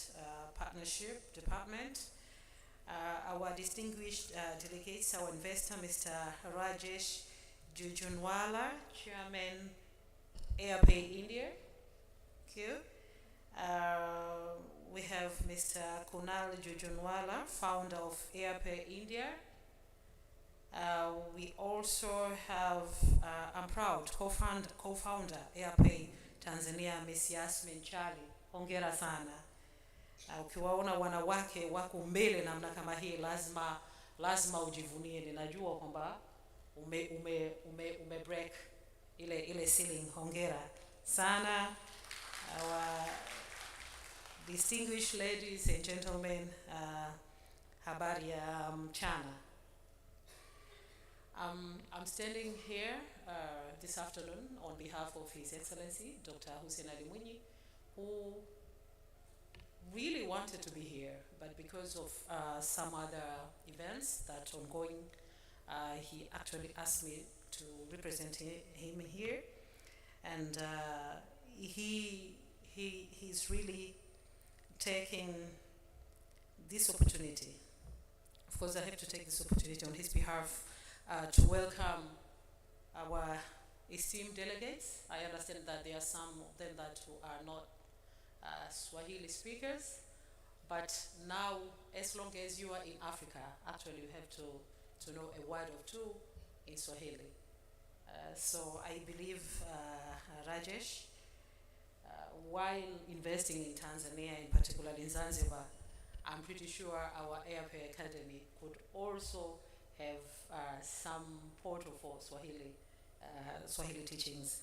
Partnership Department. Our distinguished delegates, our investor, Mr. Rajesh Jujunwala, Chairman, AirPay India. Thank you. We have Mr. Kunal Jujunwala, founder of AirPay India. We also have, I'm proud, co-founder AirPay Tanzania, Miss Yasmin Charlie. Hongera sana. Ukiwaona wanawake wako mbele namna kama hii, lazima ujivunie. Ninajua kwamba ume break ile ceiling. Hongera sana. Our distinguished ladies and gentlemen, habari ya mchana. I'm standing here this afternoon on behalf of His Excellency Dr. Hussein Ali Mwinyi, who really wanted to be here, but because of some other events that are ongoing, he actually asked me to represent him here, and he's really taking this opportunity. Of course, I have to take this opportunity on his behalf to welcome our esteemed delegates. I understand that there are some of them that are not Swahili speakers, but now, as long as you are in Africa, actually you have to know a word or two in Swahili. So I believe Rajesh, while investing in Tanzania, in particular in Zanzibar, I'm pretty sure our AirPay Academy could also have some portal for Swahili teachings.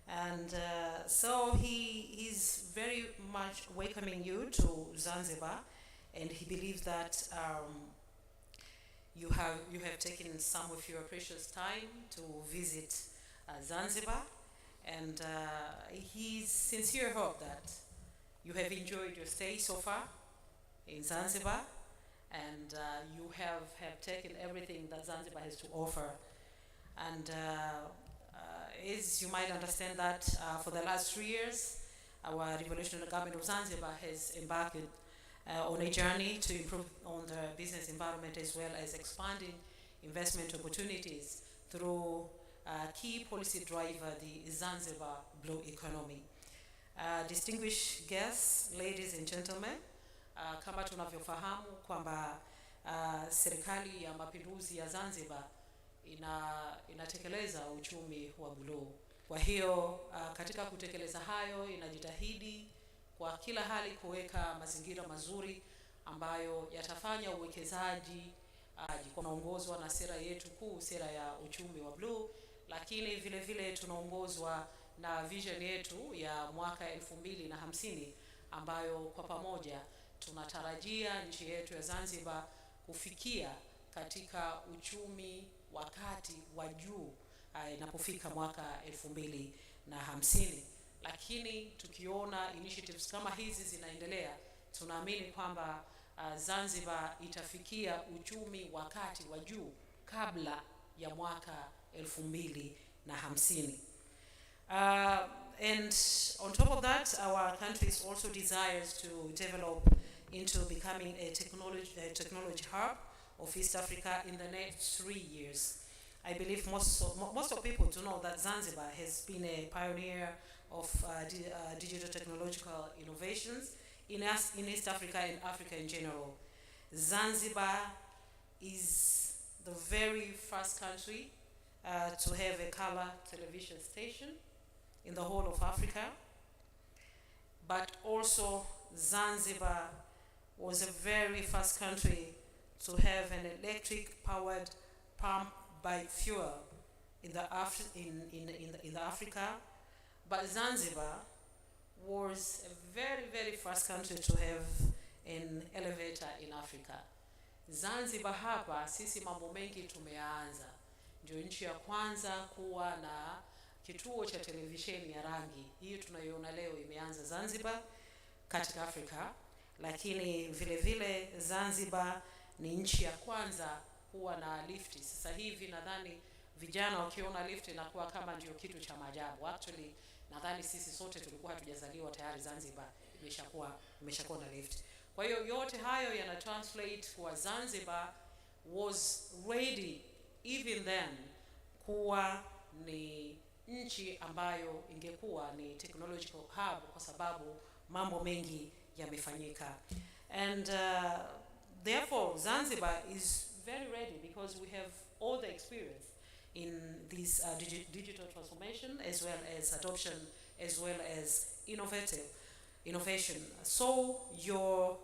And so he's very much welcoming you to Zanzibar, and he believes that you have taken some of your precious time to visit Zanzibar, and he's sincere hope that you have enjoyed your stay so far in Zanzibar, and you have taken everything that Zanzibar has to offer. And as you might understand that for the last 3 years, our revolutionary government of Zanzibar has embarked on a journey to improve on the business environment as well as expanding investment opportunities through key policy driver, the Zanzibar Blue Economy. Distinguished guests, ladies and gentlemen, kama tunavyofahamu kwamba serikali ya mapinduzi ya Zanzibar inatekeleza uchumi wa buluu. Kwa hiyo katika kutekeleza hayo inajitahidi kwa kila hali kuweka mazingira mazuri ambayo yatafanya uwekezaji kuongozwa na sera yetu kuu, sera ya uchumi wa buluu, lakini vile vile tunaongozwa na vision yetu ya mwaka 2050 ambayo kwa pamoja tunatarajia nchi yetu ya Zanzibar kufikia katika uchumi wakati wa juu inapofika mwaka 2050. Lakini tukiona initiatives kama hizi zinaendelea, tunaamini kwamba Zanzibar itafikia uchumi wakati wa juu kabla ya mwaka 2050. And on top of that, our country also desires to develop into becoming a technology hub of East Africa in the next 3 years. I believe most of people do know that Zanzibar has been a pioneer of digital technological innovations in East Africa and Africa in general. Zanzibar is the very first country to have a color television station in the whole of Africa, but also Zanzibar was a very first country to have an electric powered pump by fuel in the Africa. But Zanzibar was a very, very first country to have an elevator in Africa. Zanzibar hapa sisi mambo mengi tumeanza. Ndio nchi ya kwanza kuwa na kituo cha televisheni ya rangi. Hii tunayoona leo imeanza Zanzibar katika Afrika, lakini vile vile Zanzibar ni nchi ya kwanza kuwa na lifti. Sasa hivi nadhani vijana wakiona lifti inakuwa kama ndio kitu cha maajabu. Actually nadhani sisi sote tulikuwa hatujazaliwa tayari Zanzibar imeshakuwa na lift. Kwa hiyo yote hayo yana translate kwa Zanzibar was ready even then kuwa ni nchi ambayo ingekuwa ni technological hub kwa sababu mambo mengi yamefanyika. And therefore Zanzibar is very ready because we have all the experience in this digital transformation as well as adoption as well as innovation. So your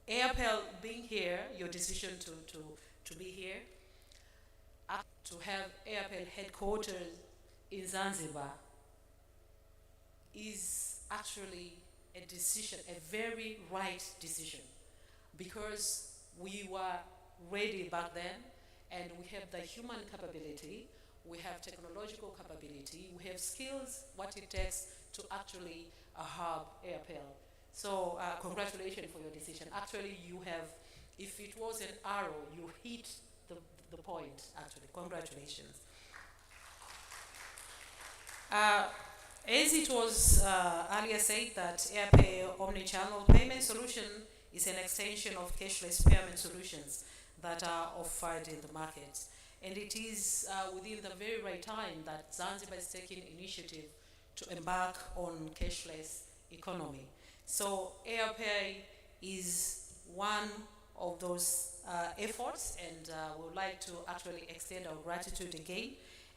Airpel being here, your decision to be here, to have Airpel headquarters in Zanzibar is actually a decision, a very right decision, because we were ready back then and we have the human capability, we have technological capability, we have skills, what it takes to actually hub Airpel. So congratulations for your decision. Actually you have, if it was an arrow, you hit the point actually. Congratulations. As it was earlier said that Airpay omni-channel payment solution is an extension of cashless payment solutions that are offered in the market. And it is within the very right time that Zanzibar is taking initiative to embark on cashless economy. So Airpay is one of those efforts, and we would like to actually extend our gratitude again.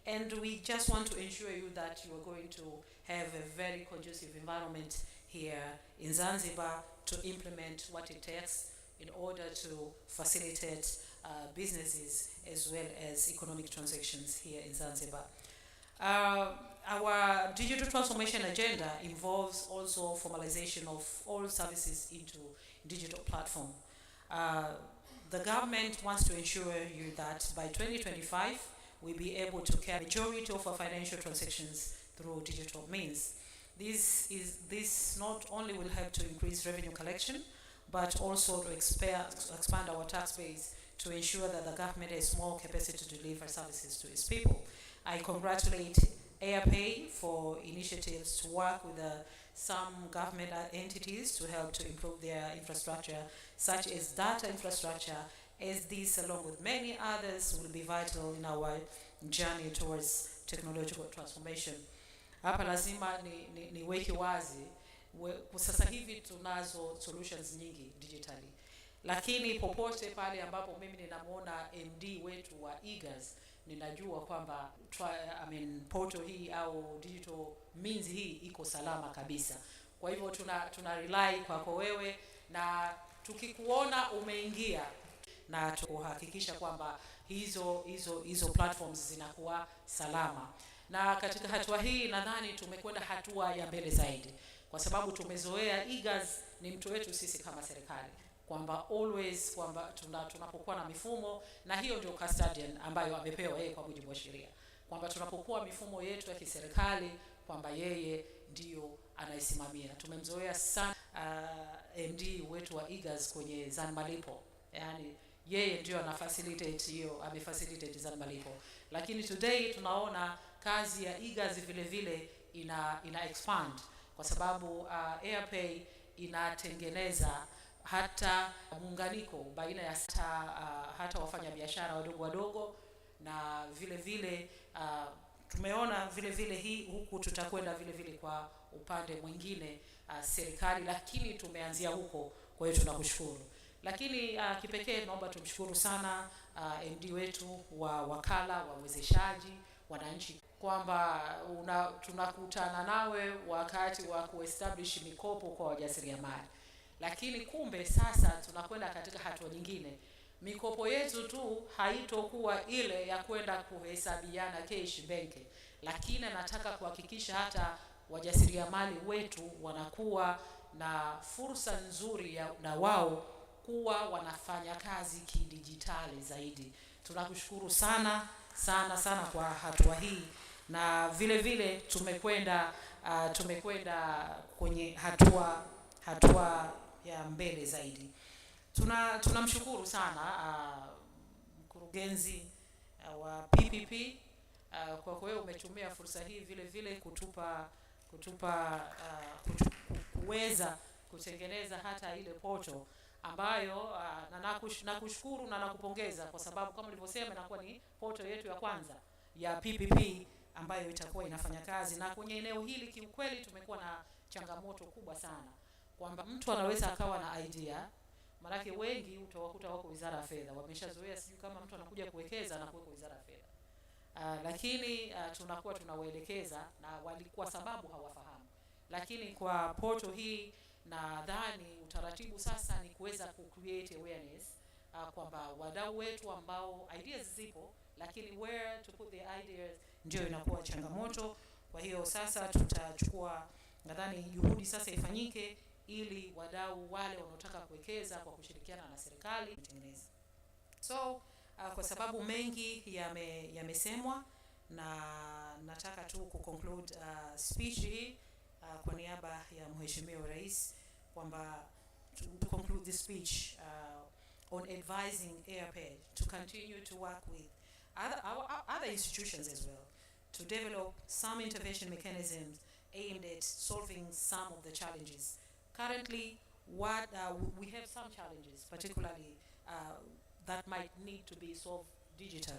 And we just want to ensure you that you are going to have a very conducive environment here in Zanzibar to implement what it takes in order to facilitate businesses as well as economic transactions here in Zanzibar. Our digital transformation agenda involves also formalization of all services into digital platform. The government wants to ensure you that by 2025, we'll be able to carry majority of our financial transactions through digital means. This not only will help to increase revenue collection, but also to expand our tax base to ensure that the government has more capacity to deliver services to its people. I congratulate AirPay for initiatives to work with some government entities to help to improve their infrastructure, such as data infrastructure, as this, along with many others, will be vital in our journey towards technological transformation. Hapa lazima niweke wazi, sasa hivi tunazo solutions nyingi digitally, lakini popote pale ambapo mimi ninamuona MD wetu wa IGAS, ninajua kwamba portal hii au digital means hii iko salama kabisa. Kwa hivyo tuna rely kwako wewe, na tukikuona umeingia na tuhakikisha kwamba hizo platforms zinakuwa salama. Na katika hatua hii nadhani tumekwenda hatua ya mbele zaidi, kwa sababu tumezoea IGAS ni mtu wetu sisi kama serikali, kwamba always kwamba tunapokuwa na mifumo, na hiyo ndio custodian ambayo amepewa yeye kwa mujibu wa sheria, kwamba tunapokuwa mifumo yetu ya kiserikali kwamba yeye ndio anaisimamia. Tumemzoea sana MD wetu wa IGAS kwenye ZANMALIPO, yani yeye ndio anafacilitate hiyo, amefacilitate ZANMALIPO. Lakini today tunaona kazi ya IGAS vile vile ina expand, kwa sababu AirPay inatengeneza hata muunganiko baina ya hata wafanya biashara wadogo, na vile vile tumeona vile vile huku tutakwenda vile vile kwa upande mwingine serikali, lakini tumeanzia huko. Kwa hiyo tunakushukuru, lakini kipekee naomba tumshukuru sana MD wetu wa wakala wa uwezeshaji wananchi, kwamba tunakutana nawe wakati wa kuestablish mikopo kwa wajasiriamali, lakini kumbe sasa tunakwenda katika hatua nyingine. Mikopo yetu tu haitokuwa ile ya kwenda kuhesabiana cash benki, lakini nataka kuhakikisha hata wajasiriamali wetu wanakuwa na fursa nzuri na wao kuwa wanafanya kazi kidijitali zaidi. Tunakushukuru sana kwa hatua hii, na vile vile tumekwenda kwenye hatua ya mbele zaidi. Tunamshukuru sana mkurugenzi wa PPP kwa kweli umetumia fursa hii vile vile kuweza kutengeneza hata ile portal ambayo nakushukuru na nakupongeza, kwa sababu kama nilivyosema inakuwa ni portal yetu ya kwanza ya PPP ambayo itakuwa inafanya kazi. Na kwenye eneo hili kiukweli tumekuwa na changamoto kubwa sana, kwamba mtu anaweza akawa na idea, maana wengi utawakuta wako Wizara ya Fedha, wameshazoea sijui kama mtu anakuja kuwekeza na kuweka Wizara ya Fedha. Lakini tunakuwa tunawaelekeza na walikuwa sababu hawafahamu. Lakini kwa portal hii nadhani utaratibu sasa ni kuweza ku-create awareness kwamba wadau wetu ambao ideas zipo, lakini where to put the ideas ndio inakuwa changamoto. Kwa hiyo sasa tutachukua, nadhani juhudi sasa ifanyike ili wadau wale wanaotaka kuwekeza kwa kushirikiana na serikali kutengeneza. So kwa sababu mengi yamesemwa, na nataka tu kuconclude speech hii kwa niaba ya Mheshimiwa Rais, kwamba to conclude this speech on advising AirPay to continue to work with other institutions as well to develop some intervention mechanisms aimed at solving some of the challenges. Currently, we have some challenges, particularly that might need to be solved digitally.